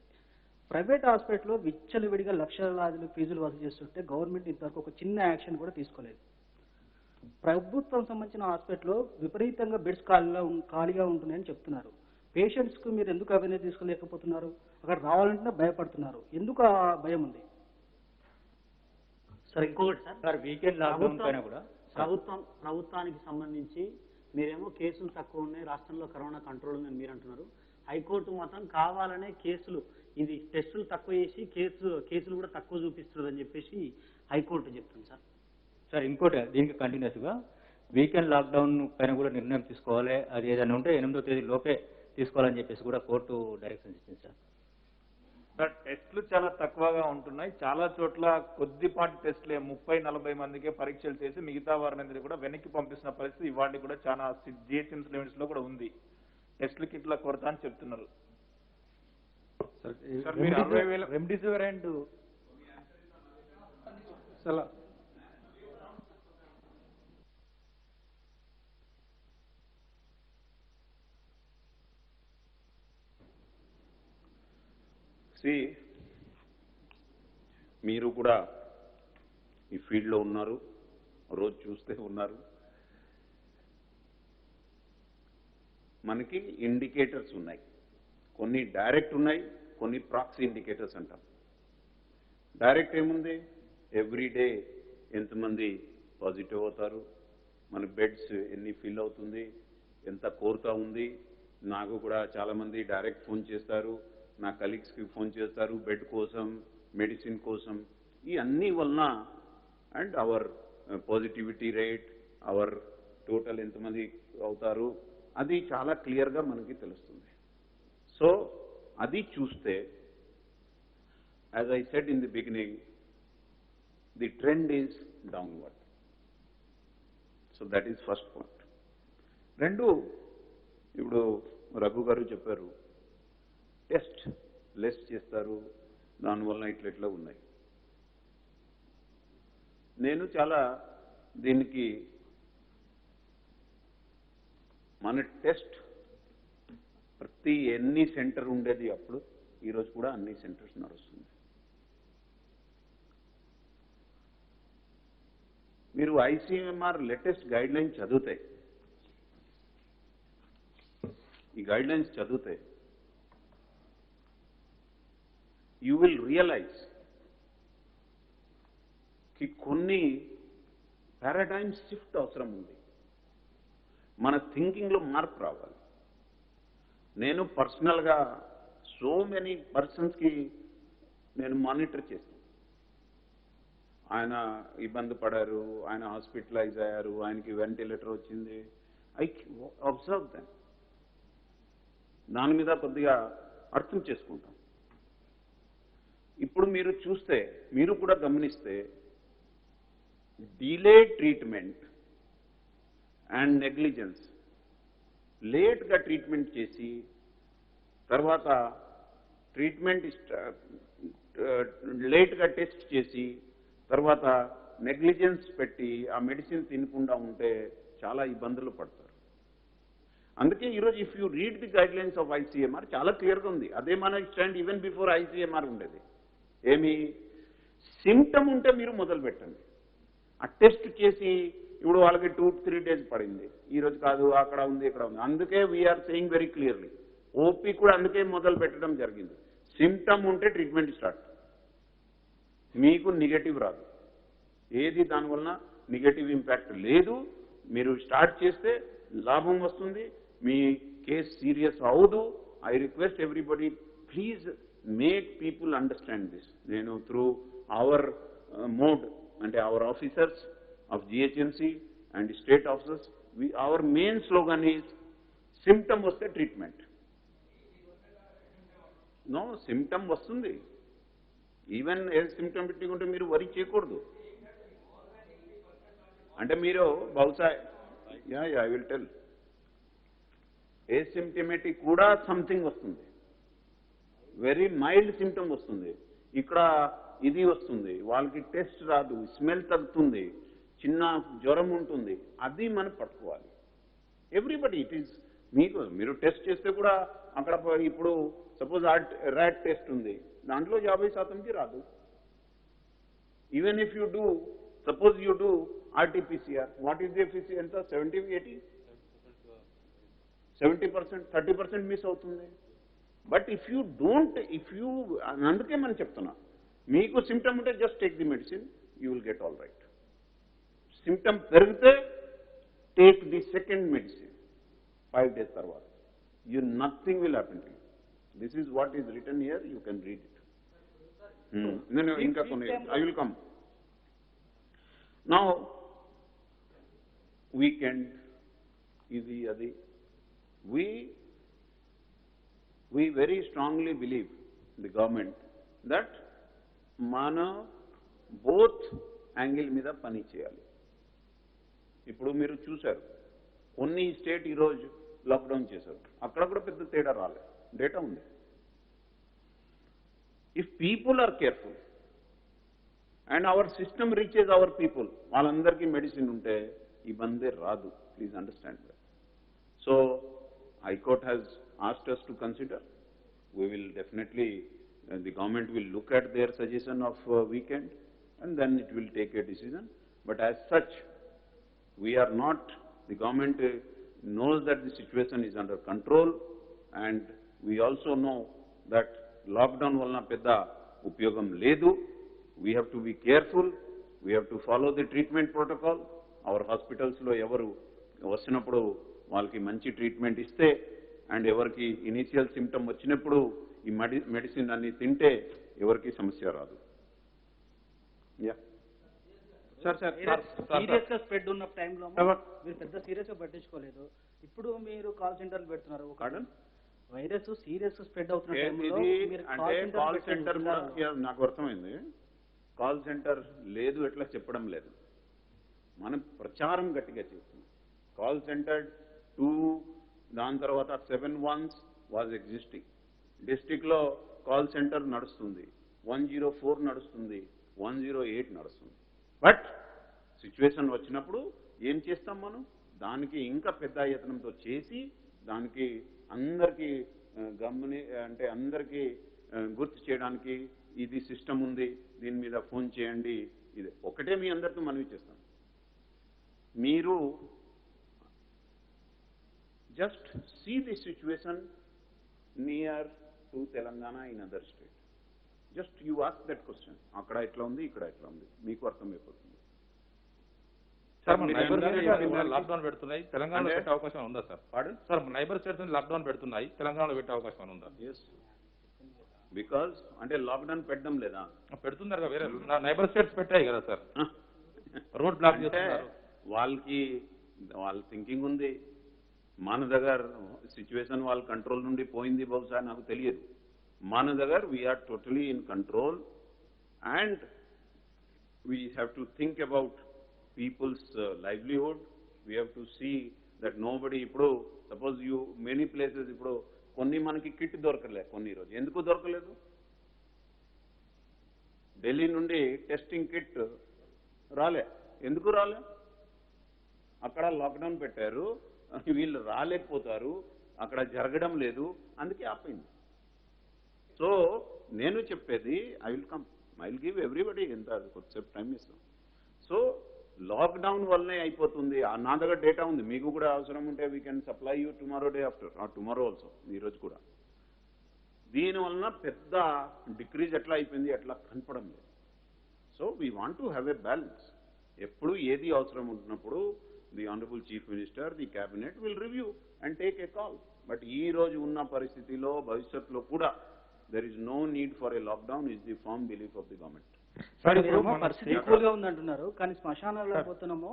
ప్రైవేట్ హాస్పిటల్లో విచ్చలవిడిగా లక్షలాది ఫీజులు వసూలు చేస్తుంటే గవర్నమెంట్ ఇంతవరకు ఒక చిన్న యాక్షన్ కూడా తీసుకోలేదు. ప్రభుత్వం సంబంధించిన హాస్పిటల్లో విపరీతంగా బెడ్స్ ఖాళీగా ఉంటున్నాయని చెప్తున్నారు. పేషెంట్స్కు మీరు ఎందుకు అవేర్నెస్ తీసుకోలేకపోతున్నారు? అక్కడ రావాలంటే భయపడుతున్నారు. ఎందుకు ఆ భయం ఉంది? సార్ ఇంకొకటి సార్ వీకెండ్ లాక్డౌన్ పైన కూడా ప్రభుత్వానికి సంబంధించి మీరేమో కేసులు తక్కువ ఉన్నాయి, రాష్ట్రంలో కరోనా కంట్రోల్ ఉందని మీరు అంటున్నారు. హైకోర్టు మాత్రం కావాలనే కేసులు ఇది టెస్టులు తక్కువ చేసి కేసులు కూడా తక్కువ చూపిస్తుంది అని చెప్పేసి హైకోర్టు చెప్తుంది సార్. సార్ ఇంకోటి దీనికి కంటిన్యూస్ గా వీకెండ్ లాక్డౌన్ పైన కూడా నిర్ణయం తీసుకోవాలి, అది ఏదైనా ఉంటే 8వ తేదీ లోపే తీసుకోవాలని చెప్పేసి కూడా కోర్టు డైరెక్షన్స్ ఇచ్చింది సార్. సార్ టెస్టులు చాలా తక్కువగా ఉంటున్నాయి. చాలా చోట్ల కొద్దిపాటి టెస్టులే 30-40 మందికే పరీక్షలు చేసి మిగతా వారిని కూడా వెనక్కి పంపిస్తున్న పరిస్థితి ఇవాళ కూడా చాలా జిహెచ్ఎంసీ లిమిట్స్ లో కూడా ఉంది. టెస్టులకి ఇట్లా కొరత అని చెప్తున్నారు. సార్ మీరు 60,000 రెమ్డెసివిర్ అండ్ మీరు కూడా ఈ ఫీల్డ్లో ఉన్నారు, రోజు చూస్తే ఉన్నారు. మనకి ఇండికేటర్స్ ఉన్నాయి, కొన్ని డైరెక్ట్ ఉన్నాయి, కొన్ని ప్రాక్సీ ఇండికేటర్స్ అంటాం. డైరెక్ట్ ఏముంది, ఎవ్రీడే ఎంతమంది పాజిటివ్ అవుతారు, మన బెడ్స్ ఎన్ని ఫిల్ అవుతుంది, ఎంత కోరుతా ఉంది. నాకు కూడా చాలామంది డైరెక్ట్ ఫోన్ చేస్తారు, నా కలీగ్స్కి ఫోన్ చేస్తారు బెడ్ కోసం, మెడిసిన్ కోసం. ఈ అన్ని వలన and hour positivity rate, hour total ఎంతమంది అవుతారు, అది చాలా క్లియర్గా మనకి తెలుస్తుంది. సో అది చూస్తే, as I said in the beginning, the trend is downward. So that is first point. రెండు, ఇప్పుడు రఘు గారు చెప్పారు టెస్ట్ లెస్ చేస్తారు, దానివల్ల ఇట్లా ఉన్నాయి. నేను చాలా దీనికి మన టెస్ట్ ప్రతి ఎన్ని సెంటర్ ఉండేది అప్పుడు, ఈరోజు కూడా అన్ని సెంటర్స్ నడుస్తుంది. మీరు ఐసీఎంఆర్ లేటెస్ట్ గైడ్ లైన్ చదివితే, ఈ గైడ్ లైన్స్ చదివితే you will realize कि కొన్ని పారాడైమ్ షిఫ్ట్ అవసరం ఉంది, మన థింకింగ్లో మార్పు రావాలి. నేను పర్సనల్గా సో మెనీ పర్సన్స్కి నేను మానిటర్ చేస్తాను. ఆయన ఇబ్బంది పడారు, ఆయన హాస్పిటలైజ్ అయ్యారు, ఆయనకి వెంటిలేటర్ వచ్చింది. ఐ అబ్జర్వ్ దెమ్, దాని మీద కొద్దిగా అర్థం చేసుకుంటాం. ఇప్పుడు మీరు చూస్తే, మీరు కూడా గమనిస్తే, డిలేడ్ ట్రీట్మెంట్ అండ్ నెగ్లిజెన్స్, లేట్గా ట్రీట్మెంట్ చేసి తర్వాత ట్రీట్మెంట్ లేట్గా టెస్ట్ చేసి తర్వాత నెగ్లిజెన్స్ పెట్టి ఆ మెడిసిన్ తినకుండా ఉంటే చాలా ఇబ్బందులు పడతారు. అందుకే ఈరోజు if you read the guide lines of ICMR చాలా క్లియర్గా ఉంది. అదే మన స్టాండ్ ఈవెన్ బిఫోర్ ఐసీఎంఆర్ ఉండేది. ఏమి సిమ్టమ్ ఉంటే మీరు మొదలు పెట్టండి. ఆ టెస్ట్ చేసి ఇప్పుడు వాళ్ళకి 2-3 days పడింది, ఈరోజు కాదు, అక్కడ ఉంది, ఇక్కడ ఉంది. అందుకే we are saying very clearly, OP కూడా అందుకే మొదలు పెట్టడం జరిగింది. సిమ్టమ్ ఉంటే ట్రీట్మెంట్ స్టార్ట్, మీకు నెగటివ్ రాదు, ఏది దానివలన నెగటివ్ ఇంపాక్ట్ లేదు. మీరు స్టార్ట్ చేస్తే లాభం వస్తుంది, మీ కేసు సీరియస్ అవదు. I request everybody, please make people understand this. Nenu through our mode and our officers of GHMC and state officers, our main slogan is symptom vaste treatment. No, symptom vastundi, even asymptomatic unte meer worry cheyakodu. Ante meer bahusha, yeah, I will tell, asymptomatic kuda something vastundi, very mild symptom వస్తుంది, ఇక్కడ ఇది వస్తుంది, వాళ్ళకి test రాదు, smell తగ్గుతుంది, చిన్న జ్వరం ఉంటుంది, అది మనం పట్టుకోవాలి. ఎవ్రీబడి ఇట్ ఈస్, మీరు టెస్ట్ చేస్తే కూడా అక్కడ ఇప్పుడు సపోజ్ ర్యాట్ టెస్ట్ ఉంది, దాంట్లో 50%కి రాదు. Even if you do, suppose you do RTPCR, what is the efficiency ఎంత, 70-80, 70%, 30% మిస్ అవుతుంది. బట్ ఇఫ్ యూ డోంట్, అందుకే మనం చెప్తున్నా, మీకు సిమ్టమ్ ఉంటే just take the medicine, you will get all right. Symptom perigite, take the second medicine, 5 days tarvata. Nothing will happen to you. This is what is written here, you can read it. No, inka konni, I will come. Now, weekend, idi adi. We very strongly believe, the government, that mana both angle మీద పని చేయాలి. ఇప్పుడు మీరు చూశారు, కొన్ని state ఈరోజు lockdown చేశారు, అక్కడ కూడా పెద్ద తేడా రాలేదు, డేటా ఉంది. If people are careful and our system reaches our people, వాళ్ళందరికీ మెడిసిన్ ఉంటే ఇబ్బంది రాదు. Please understand that. So high court has asked us to consider. We will definitely, the government will look at their suggestion of weekend and then it will take a decision. But as such, we are not, the government knows that the situation is under control, and we also know that lockdown valna pedda upyogam ledu. We have to be careful. We have to follow the treatment protocol. Our hospitals lo evaru vasinappudu valki manchi treatment iste, and ఎవరికి initial symptom వచ్చినప్పుడు ఈ medicine అన్ని తింటే ఎవరికి సమస్య రాదు. Serious గా spread ఉన్న టైంలో మీరు పెద్ద సీరియస్ గా పట్టించుకోలేదు. ఇప్పుడు మీరు కాల్ సెంటర్లు పెడుతున్నారు. వైరస్ సీరియస్ స్ప్రెడ్ అవుతున్న టైంలో అంటే కాల్ సెంటర్ నాకు అర్థమైంది. కాల్ సెంటర్ లేదు ఎట్లా చెప్పడం లేదు, మనం ప్రచారం గట్టిగా చేస్తున్నాం. కాల్ సెంటర్ 2, దాని తర్వాత 7 ones వాజ్ ఎగ్జిస్టింగ్. డిస్ట్రిక్ట్లో కాల్ సెంటర్ నడుస్తుంది, 104 నడుస్తుంది, 108 నడుస్తుంది. బట్ సిచ్యువేషన్ వచ్చినప్పుడు ఏం చేస్తాం మనం, దానికి ఇంకా పెద్ద యత్నంతో చేసి దానికి అందరికీ అంటే అందరికీ గుర్తు చేయడానికి ఇది సిస్టమ్ ఉంది, దీని మీద ఫోన్ చేయండి. ఇది ఒకటే మీ అందరితో మనవి చేస్తాం. మీరు just see the situation near to Telangana in other state. Just you ask that question. Akkada etla undi, ikkada etla undi, meeku artham ayipotundi. Sir మన నైబర్ స్టేట్స్ లాక్డౌన్ పెడుతున్నాయి, తెలంగాణలో పెట్టే అవకాశం ఉందా sir? Sir neighbour states lockdown పెడుతున్నాయి, తెలంగాణలో పెట్టే అవకాశం ఉందా? Yes, because అంటే లాక్డౌన్ పెట్టడం లేదా, పెడుతున్నారు కదా, వేరే నైబర్ స్టేట్స్ పెట్టాయి కదా సార్, రోడ్ బ్లాక్ చేస్తున్నారు. వాళ్ళ థింకింగ్ ఉంది. మన దగ్గర సిచ్యువేషన్ వాళ్ళ కంట్రోల్ నుండి పోయింది, బహుశా నాకు తెలియదు. మన దగ్గర we are totally in control and we have to think about people's livelihood. We have to see that nobody. ఇప్పుడు సపోజ్ మెనీ ప్లేసెస్ ఇప్పుడు కొన్ని మనకి కిట్ దొరకలేదు, కొన్ని రోజు ఎందుకు దొరకలేదు? ఢిల్లీ నుండి టెస్టింగ్ కిట్ రాలే. ఎందుకు రాలే? అక్కడ లాక్డౌన్ పెట్టారు, వీళ్ళు రాలేకపోతారు, అక్కడ జరగడం లేదు, అందుకే ఆపింది. సో నేను చెప్పేది, ఐ విల్ గివ్ ఎవ్రీబడి ఎంత కొద్దిసేపు టైం ఇస్తాం. సో లాక్డౌన్ వల్లనే అయిపోతుంది. నా దగ్గర డేటా ఉంది, మీకు కూడా అవసరం ఉంటే we can supply you tomorrow, day after, or tomorrow also, ఈరోజు కూడా. దీనివలన పెద్ద డిక్రీజ్ ఎట్లా అయిపోయింది ఎట్లా కనపడం లేదు. So we want to have a balance. ఎప్పుడు ఏది అవసరం ఉంటున్నప్పుడు the Honorable Chief Minister, the Cabinet will review and take a call. But ee roju unna paristhitilo bhavishyatlo kuda there is no need for a lockdown is the firm belief of the government. పరిస్థితి equal గా ఉందంటున్నారు, కానీ శ్మశానాల్లో పోతున్నామో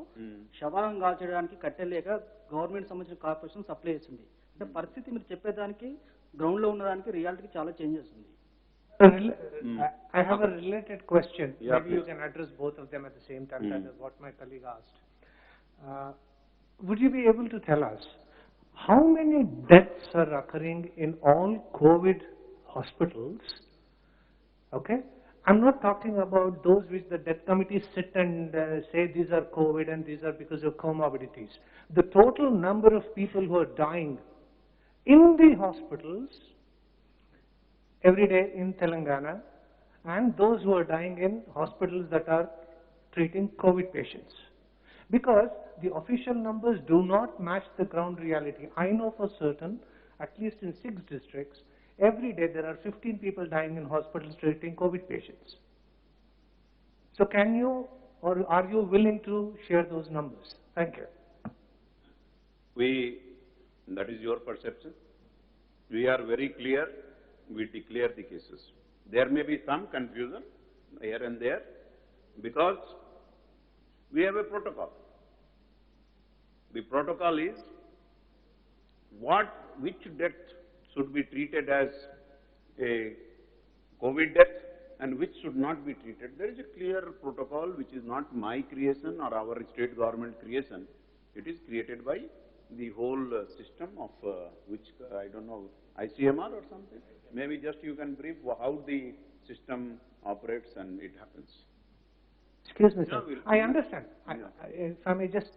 శవాలను కాల్చడానికి కట్టెలేక government సంబంధించిన corporation supply చేస్తుంది. అంటే పరిస్థితి మీరు చెప్పేదానికి గ్రౌండ్ లో ఉన్నదానికి రియాలిటీకి చాలా చేంజెస్ ఉంది. I have a related question. Yeah, maybe please. you can address both of them at the same time. That is what my colleague asked. Would you be able to tell us how many deaths are occurring in all COVID hospitals? Okay, I'm not talking about those which the death committees sit and say these are COVID and these are because of comorbidities. The total number of people who are dying in the hospitals every day in Telangana, and those who are dying in hospitals that are treating COVID patients. Because the official numbers do not match the ground reality. I know for certain, at least in 6 districts, every day there are 15 people dying in hospitals treating COVID patients. So can you, or are you willing to share those numbers? Thank you. That is your perception. We are very clear, we declare the cases. There may be some confusion here and there because we have a protocol. The protocol is which death should be treated as a COVID death and which should not be treated. There is a clear protocol which is not my creation or our state government creation. It is created by the whole system of which, I don't know, ICMR or something. Maybe just you can brief how the system operates and it happens. Excuse me, sir. Yeah, I understand. Yeah. If I may just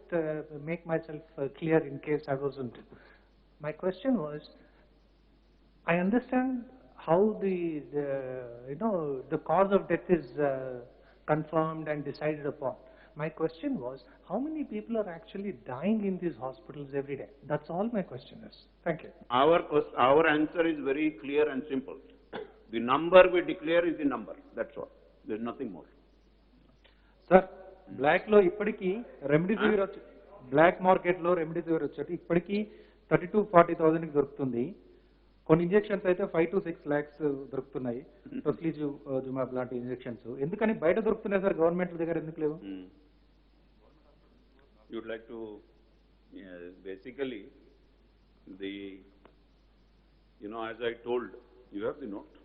make myself clear in case I wasn't. My question was, I understand how the cause of death is confirmed and decided upon. My question was, how many people are actually dying in these hospitals every day? That's all my question is. Thank you. Our answer is very clear and simple. The number we declare is the number. That's all. There's nothing more. Sir black లో ఇప్పటికీ remdesivir వచ్చి black market లో remdesivir వచ్చేటి ఇప్పటికీ 30 to 40,000 కి దొరుకుతుంది. కొన్ని injections అయితే 5 to 6 lakhs దొరుకుతున్నాయి. టోస్లిజుమాబ్ లాంటి ఇంజెక్షన్స్ ఎందుకని బయట దొరుకుతున్నాయి సార్, గవర్నమెంట్ దగ్గర ఎందుకు లేవు? You'd like to basically as I told, you have the note.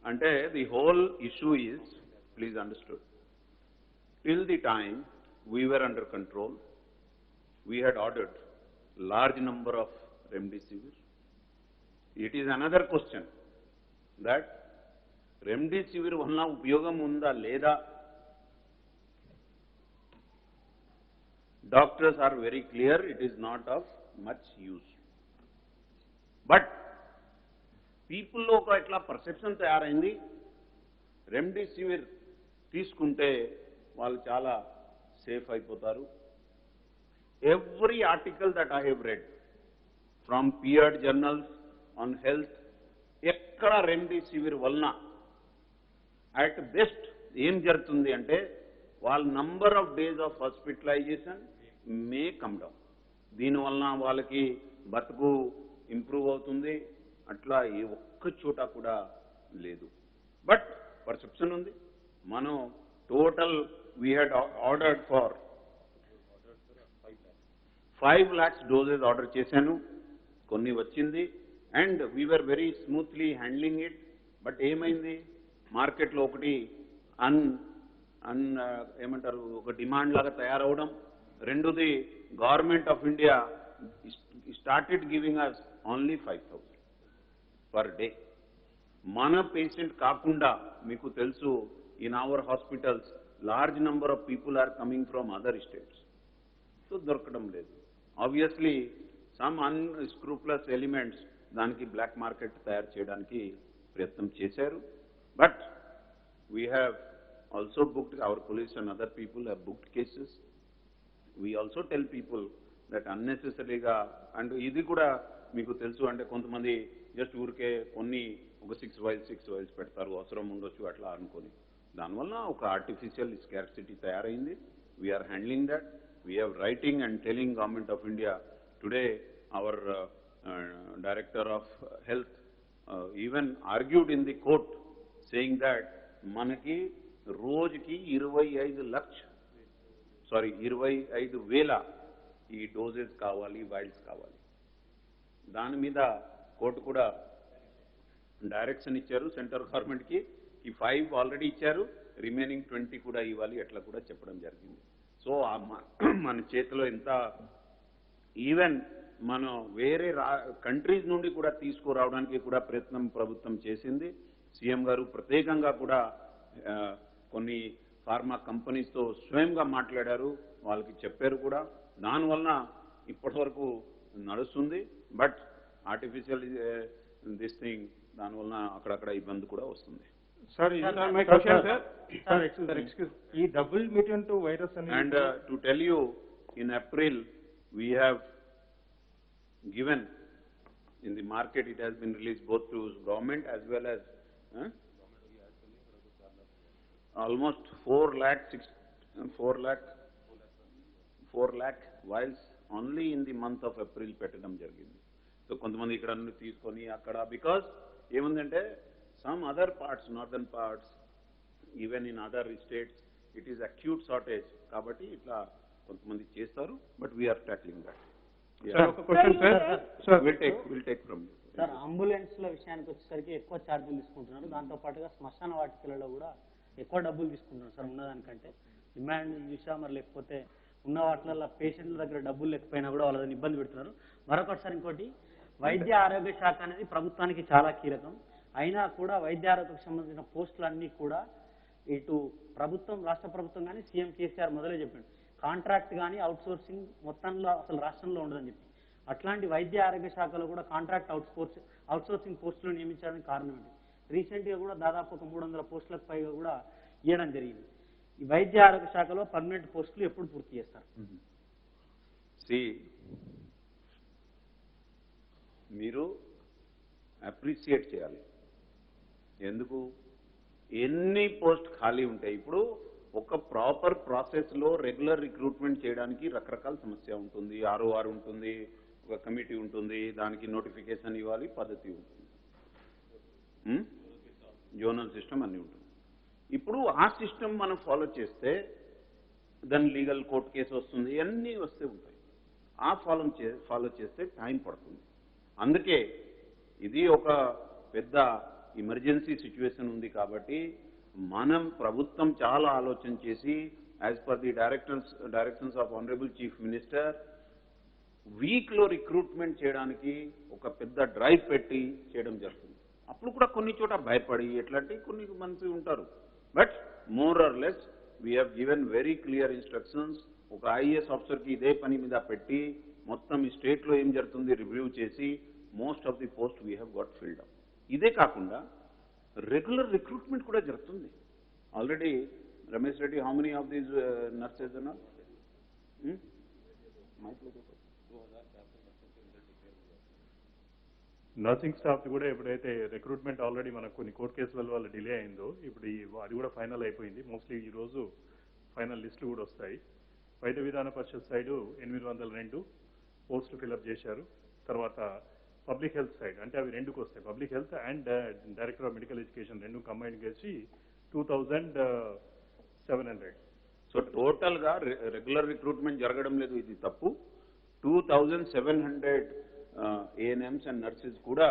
Ante the whole issue is, please understood, till the time we were under control, we had ordered large number of remdesivir. It is another question that remdesivir valla upyogam unda leda. Doctors are very clear it is not of much use. But people లో ఇట్లా perception తయారైంది, remdesivir తీసుకుంటే వాళ్ళు చాలా safe అయిపోతారు. Every article that I have read from peered journals on health, ఎక్కడ remdesivir వలన at best ఏం జరుగుతుంది అంటే వాళ్ళ number of days of hospitalisation may come down. దీనివలన వాళ్ళకి బతుకు ఇంప్రూవ్ అవుతుంది. అట్లా ఏ ఒక్క చోట కూడా లేదు. బట్ పర్సెప్షన్ ఉంది. మనం total we had ordered for 5 lakhs doses order చేశాను. కొన్ని వచ్చింది and we were very smoothly handling it. But ఏమైంది, మార్కెట్లో ఒకటి ఏమంటారు ఒక డిమాండ్ లాగా తయారవడం. రెండోది government of India started giving us only 5,000 per day. మన పేషెంట్ కాకుండా మీకు తెలుసు in our hospitals large number of people are coming from other states. So దొరకడం లేదు. ఆబ్వియస్లీ సమ్ అన్స్క్రూపులస్ ఎలిమెంట్స్ దానికి బ్లాక్ మార్కెట్ తయారు చేయడానికి ప్రయత్నం చేశారు. But we have also booked, our police and other people have booked cases. We also tell people that unnecessarily ga, and ఇది కూడా మీకు తెలుసు అంటే కొంతమంది జస్ట్ ఊరికే కొన్ని ఒక 6 vials పెడతారు, అవసరం ఉండొచ్చు అట్లా అనుకొని. దానివల్ల ఒక ఆర్టిఫిషియల్ స్కార్సిటీ తయారైంది. We are handling that. We are writing and telling government of India. Today our director of health even argued in the court saying that మనకి రోజుకి 25,000 ఈ డోసెస్ కావాలి, వైల్స్ కావాలి. దాని మీద కోర్టు కూడా డైరెక్షన్ ఇచ్చారు సెంట్రల్ గవర్నమెంట్కి. ఈ 5 ఆల్రెడీ ఇచ్చారు, రిమైనింగ్ 20 కూడా ఇవ్వాలి అట్లా కూడా చెప్పడం జరిగింది. సో మన చేతిలో ఎంత, ఈవెన్ మనం వేరే కంట్రీస్ నుండి కూడా తీసుకురావడానికి కూడా ప్రయత్నం ప్రభుత్వం చేసింది. సీఎం గారు ప్రత్యేకంగా కూడా కొన్ని ఫార్మా కంపెనీస్తో స్వయంగా మాట్లాడారు, వాళ్ళకి చెప్పారు కూడా. దానివలన ఇప్పటి వరకు నడుస్తుంది. బట్ ఆర్టిఫిషియల్ దిస్ థింగ్ దానివలన అక్కడక్కడ ఇబ్బంది కూడా వస్తుంది. Sir my question sir excuse ఈ డబుల్ మ్యూటెంట్ వైరస్ అనేది and to tell you in April we have given in the market, it has been released both to government as well as almost 4 lakh vials only in the month of April పెట్టడం జరిగింది. So కొంతమంది ఇక్కడ నుండి తీసుకొని అక్కడ because ఏముందంటే some other parts, northern parts, even in other states, it is acute shortage. కాబట్టి ఇట్లా కొంతమంది చేస్తారు, but we are tackling that. Sir, ఒక question, sir. We'll take from you. Sir అంబులెన్స్ల విషయానికి వచ్చేసరికి ఎక్కువ ఛార్జీలు తీసుకుంటున్నారు, దాంతో పాటుగా శ్మశాన వాటికలలో కూడా ఎక్కువ డబ్బులు తీసుకుంటున్నారు సార్ ఉన్నదానికంటే. డిమాండ్ చూసా మరి లేకపోతే ఉన్న వాటిలలో పేషెంట్ల దగ్గర డబ్బులు లేకపోయినా కూడా వాళ్ళని ఇబ్బంది పెడుతున్నారు. మరొకటిసారి ఇంకోటి, వైద్య ఆరోగ్య శాఖ అనేది ప్రభుత్వానికి చాలా కీలకం. అయినా కూడా వైద్య ఆరోగ్యకు సంబంధించిన పోస్టులన్నీ కూడా ఇటు ప్రభుత్వం, రాష్ట్ర ప్రభుత్వం కానీ సీఎం కేసీఆర్ మొదలే చెప్పాడు, కాంట్రాక్ట్ కానీ అవుట్ సోర్సింగ్ మొత్తంలో అసలు రాష్ట్రంలో ఉండదని చెప్పి. అట్లాంటి వైద్య ఆరోగ్య శాఖలో కూడా కాంట్రాక్ట్ అవుట్ సోర్సింగ్ పోస్టులు నియమించడానికి కారణం ఏంటి? రీసెంట్గా కూడా దాదాపు ఒక 300 పోస్టులకు పైగా కూడా ఇవ్వడం జరిగింది. ఈ వైద్య ఆరోగ్య శాఖలో పర్మనెంట్ పోస్టులు ఎప్పుడు పూర్తి చేస్తారు? మీరు అప్రిషియేట్ చేయాలి. ఎందుకు ఎన్ని పోస్ట్ ఖాళీ ఉంటాయి? ఇప్పుడు ఒక ప్రాపర్ ప్రాసెస్లో రెగ్యులర్ రిక్రూట్మెంట్ చేయడానికి రకరకాల సమస్య ఉంటుంది. ROR ఉంటుంది, ఒక కమిటీ ఉంటుంది, దానికి నోటిఫికేషన్ ఇవ్వాలి, పద్ధతి ఉంటుంది, జోనల్ సిస్టమ్ అన్నీ ఉంటుంది. ఇప్పుడు ఆ సిస్టమ్ మనం ఫాలో చేస్తే దాని లీగల్ కోర్ట్ కేసు వస్తుంది, అన్నీ వస్తే ఉంటాయి. ఆ ఫాలో చేస్తే టైం పడుతుంది. అందుకే ఇది ఒక పెద్ద ఎమర్జెన్సీ సిచ్యువేషన్ ఉంది కాబట్టి మనం ప్రభుత్వం చాలా ఆలోచన చేసి as per the directions of honourable chief minister వీక్లో రిక్రూట్మెంట్ చేయడానికి ఒక పెద్ద డ్రైవ్ పెట్టి చేయడం జరుగుతుంది. అప్పుడు కూడా కొన్ని చోట భయపడి ఎట్లాంటి కొన్ని మంది ఉంటారు. But more or less we have given very clear instructions. ఒక IAS ఆఫీసర్కి ఇదే పని మీద పెట్టి మొత్తం ఈ స్టేట్లో ఏం జరుగుతుంది రివ్యూ చేసి most of the post we have got filled up. ఇదే కాకుండా రెగ్యులర్ రిక్రూట్మెంట్ కూడా జరుగుతుంది. Already Ramesh Reddy, how many of these nurses అన్నారు? నర్సింగ్ స్టాఫ్ కూడా ఎప్పుడైతే రిక్రూట్మెంట్ ఆల్రెడీ మనకు కొన్ని కోర్టు కేసుల వల్ల డిలే అయిందో ఇప్పుడు అది కూడా ఫైనల్ అయిపోయింది. మోస్ట్లీ ఈ రోజు ఫైనల్ లిస్టులు కూడా వస్తాయి. వైద్య విధాన పరిషత్ సైడ్ 802 పోస్టులు ఫిల్అప్ చేశారు. తర్వాత పబ్లిక్ హెల్త్ సైడ్ అంటే అవి రెండుకు వస్తాయి, public health and director of medical education రెండు కంబైన్ చేసి 2700. సో టోటల్గా రెగ్యులర్ రిక్రూట్మెంట్ జరగడం లేదు, ఇది తప్పు. 2700 ANMs అండ్ నర్సెస్ కూడా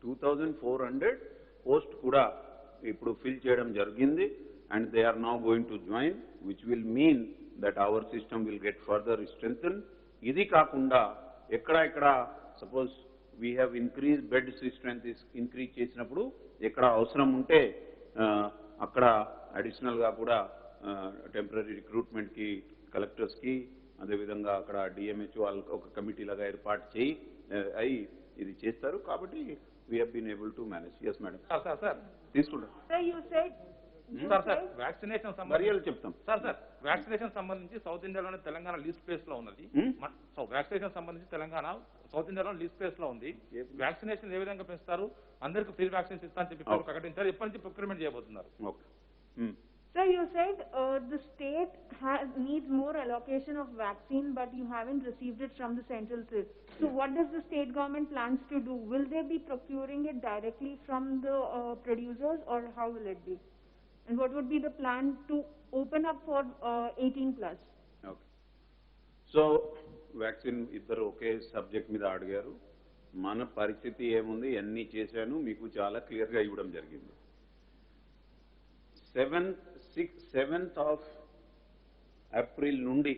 2400 పోస్ట్ కూడా ఇప్పుడు ఫిల్ చేయడం జరిగింది. And they are now going to join, which will mean that our system will get further strengthen. ఇది కాకుండా ఎక్కడ suppose we have increase bed strength increase చేసినప్పుడు ఎక్కడ అవసరం ఉంటే అక్కడ అడిషనల్గా కూడా టెంపరీ రిక్రూట్మెంట్కి కలెక్టర్స్కి అదేవిధంగా అక్కడ DMHO వాళ్ళకి ఒక కమిటీ లాగా ఏర్పాటు అయి ఇది చేస్తారు. కాబట్టి we have been able to manage. Yes madam. Sir తీసుకుంటాం సార్ వ్యాక్సినేషన్ చెప్తాం సార్ వ్యాక్సినేషన్ సంబంధించి సౌత్ ఇండియాలోనే తెలంగాణ లీస్ట్ ప్లేస్ లో ఉన్నది. వ్యాక్సినేషన్ సంబంధించి తెలంగాణ సౌత్ ఇండియాలో లీస్ట్ ప్లేస్ లో ఉంది. వ్యాక్సినేషన్ ఏ విధంగా పెంచుతారు? అందరికి ఫ్రీ వ్యాక్సిన్స్ ఇస్తా అని చెప్పి ప్రకటించారు. ఎప్పటి నుంచి ప్రొక్యూర్మెంట్ చేయబోతున్నారు? Sir, you said the state needs more allocation of vaccine, but you haven't received it from the central state. So what does the state government plans to do? Will they be procuring it directly from the producers, or how will it be? And what would be the plan to open up for 18 plus? Okay. So, vaccine ఇద్దరు ఒకే subject మీద అడిగారు. మన పరిస్థితి ఏముంది, ఎన్ని చేశాను మీకు చాలా క్లియర్గా ఇవ్వడం జరిగింది. 7th of April నుండి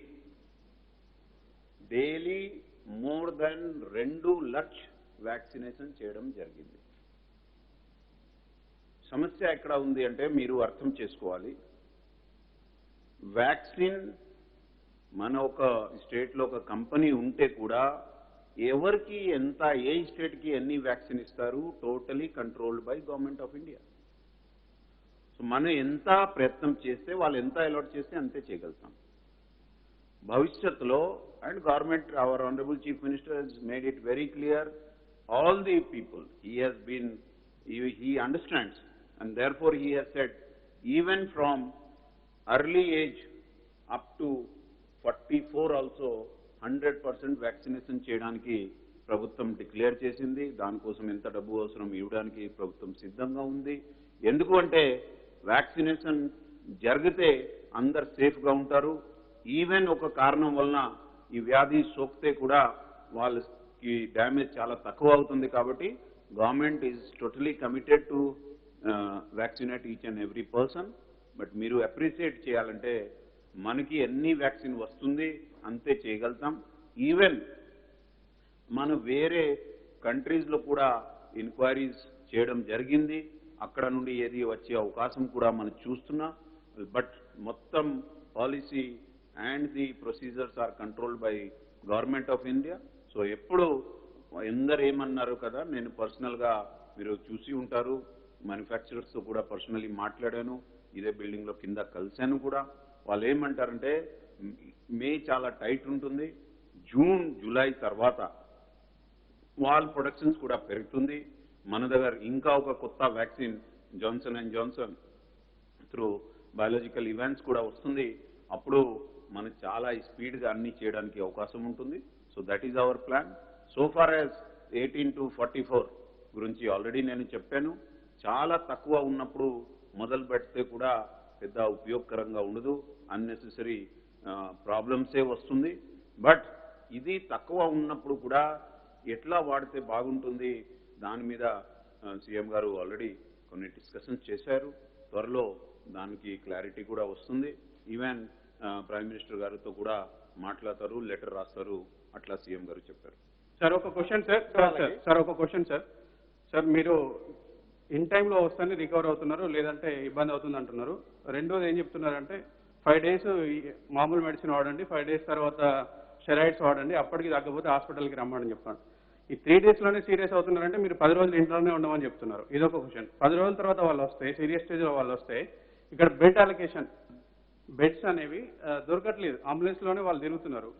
డైలీ మోర్ దెన్ 2 లక్ష వ్యాక్సినేషన్ చేయడం జరిగింది. సమస్య ఎక్కడ ఉంది అంటే మీరు అర్థం చేసుకోవాలి. వ్యాక్సిన్ మన ఒక స్టేట్లో ఒక కంపెనీ ఉంటే కూడా ఎవరికి ఎంత, ఏ స్టేట్కి ఎన్ని వ్యాక్సిన్ ఇస్తారు totally controlled by government of India. So మనం ఎంత ప్రయత్నం చేస్తే వాళ్ళు ఎంత అలాట్ చేస్తే అంతే చేయగలుగుతాం. భవిష్యత్తులో and government, our honourable chief minister has made it very clear, all the people he understands and therefore he has said, even from early age up to 44 also 100% vaccination చేయడానికి ప్రభుత్వం డిక్లేర్ చేసింది. దానికోసం ఎంత డబ్బు అవసరం ఇవ్వడానికి ప్రభుత్వం సిద్ధంగా ఉంది. ఎందుకు అంటే వ్యాక్సినేషన్ జరిగితే అందరు సేఫ్గా ఉంటారు. ఈవెన్ ఒక కారణం వలన ఈ వ్యాధి సోకితే కూడా వాళ్ళకి డ్యామేజ్ చాలా తక్కువ అవుతుంది. కాబట్టి government is totally committed to vaccinate each and every person. But మీరు అప్రిషియేట్ చేయాలంటే మనకి ఎన్ని వ్యాక్సిన్ వస్తుంది అంతే చేయగలుగుతాం. ఈవెన్ మన వేరే కంట్రీస్లో కూడా ఎంక్వైరీస్ చేయడం జరిగింది. అక్కడ నుండి ఏది వచ్చే అవకాశం కూడా మనం చూస్తున్నాం. బట్ మొత్తం policy and the procedures are controlled by government of India. So ఎప్పుడు ఎందరు ఏమన్నారు కదా, నేను పర్సనల్గా మీరు చూసి ఉంటారు, మ్యానుఫ్యాక్చరర్స్తో కూడా పర్సనలీ మాట్లాడాను, ఇదే బిల్డింగ్లో కింద కలిశాను కూడా. వాళ్ళు ఏమంటారంటే మే చాలా టైట్ ఉంటుంది, జూన్ జూలై తర్వాత వాళ్ళ ప్రొడక్షన్స్ కూడా పెరుగుతుంది. మన దగ్గర ఇంకా ఒక కొత్త vaccine Johnson and Johnson through biological events కూడా వస్తుంది. అప్పుడు మనం చాలా స్పీడ్గా అన్ని చేయడానికి అవకాశం ఉంటుంది. So that is our plan. So far as 18 to 44 గురించి ఆల్రెడీ నేను చెప్పాను. చాలా తక్కువ ఉన్నప్పుడు మొదలు పెడితే కూడా పెద్ద ఉపయోగకరంగా ఉండదు, అన్నెసెసరీ ప్రాబ్లమ్సే వస్తుంది. బట్ ఇది తక్కువ ఉన్నప్పుడు కూడా ఎట్లా వాడితే బాగుంటుంది దాని మీద సీఎం గారు ఆల్రెడీ కొన్ని డిస్కషన్స్ చేశారు. త్వరలో దానికి క్లారిటీ కూడా వస్తుంది. ఈవెన్ ప్రైమ్ మినిస్టర్ గారితో కూడా మాట్లాడతారు, లెటర్ రాస్తారు, అట్లా సీఎం గారు చెప్పారు. సార్ ఒక క్వశ్చన్ సార్ ఒక క్వశ్చన్ సార్ మీరు ఇన్ టైంలో వస్తేనే రికవర్ అవుతున్నారు, లేదంటే ఇబ్బంది అవుతుంది అంటున్నారు. రెండోది ఏం చెప్తున్నారంటే 5 days మామూలు మెడిసిన్ వాడండి, 5 days తర్వాత స్టెరాయిడ్స్ వాడండి, అప్పటికి తగ్గకపోతే హాస్పిటల్కి రమ్మని చెప్తాను. ఈ 3 daysలోనే సీరియస్ అవుతున్నారంటే మీరు 10 రోజులు ఇంట్లోనే ఉండమని చెప్తున్నారు. ఇదొక క్వశ్చన్. 10 రోజుల తర్వాత వాళ్ళు వస్తే, సీరియస్ స్టేజ్లో వాళ్ళు వస్తే, ఇక్కడ బెడ్ అలొకేషన్ బెడ్స్ అనేవి దొరకట్లేదు. అంబులెన్స్లోనే వాళ్ళు తిరుగుతున్నారు.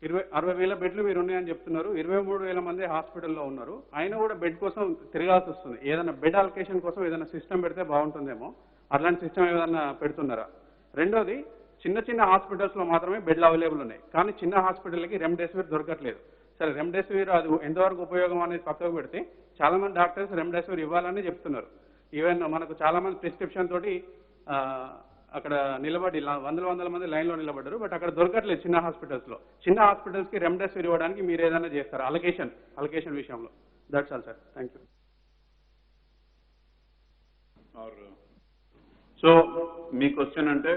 60,000 బెడ్లు మీరు ఉన్నాయని చెప్తున్నారు, 23,000 మంది హాస్పిటల్లో ఉన్నారు. అయినా కూడా బెడ్ కోసం తిరగాల్సి వస్తుంది. ఏదైనా బెడ్ అలొకేషన్ కోసం ఏదైనా సిస్టమ్ పెడితే బాగుంటుందేమో, అట్లాంటి సిస్టమ్ ఏదైనా పెడుతున్నారా? రెండోది, చిన్న చిన్న హాస్పిటల్స్లో మాత్రమే బెడ్లు అవైలబుల్ ఉన్నాయి, కానీ చిన్న హాస్పిటల్కి రెమ్డెసివిర్ దొరకట్లేదు. సరే, రెమ్డెసివిర్ అది ఎంతవరకు ఉపయోగం అనేది పక్కకు పెడితే చాలా మంది డాక్టర్స్ రెమ్డెసివిర్ ఇవ్వాలని చెప్తున్నారు. ఈవెన్ మనకు చాలా మంది ప్రిస్క్రిప్షన్ తోటి అక్కడ నిలబడి వందల మంది లైన్లో నిలబడ్డారు. బట్ అక్కడ దొరకట్లేదు చిన్న హాస్పిటల్స్లో. చిన్న హాస్పిటల్స్కి రెమ్డెసివిర్ ఇవ్వడానికి మీరు ఏదైనా చేస్తారు అలొకేషన్ విషయంలో? That's all sir, thank you. So me question అంటే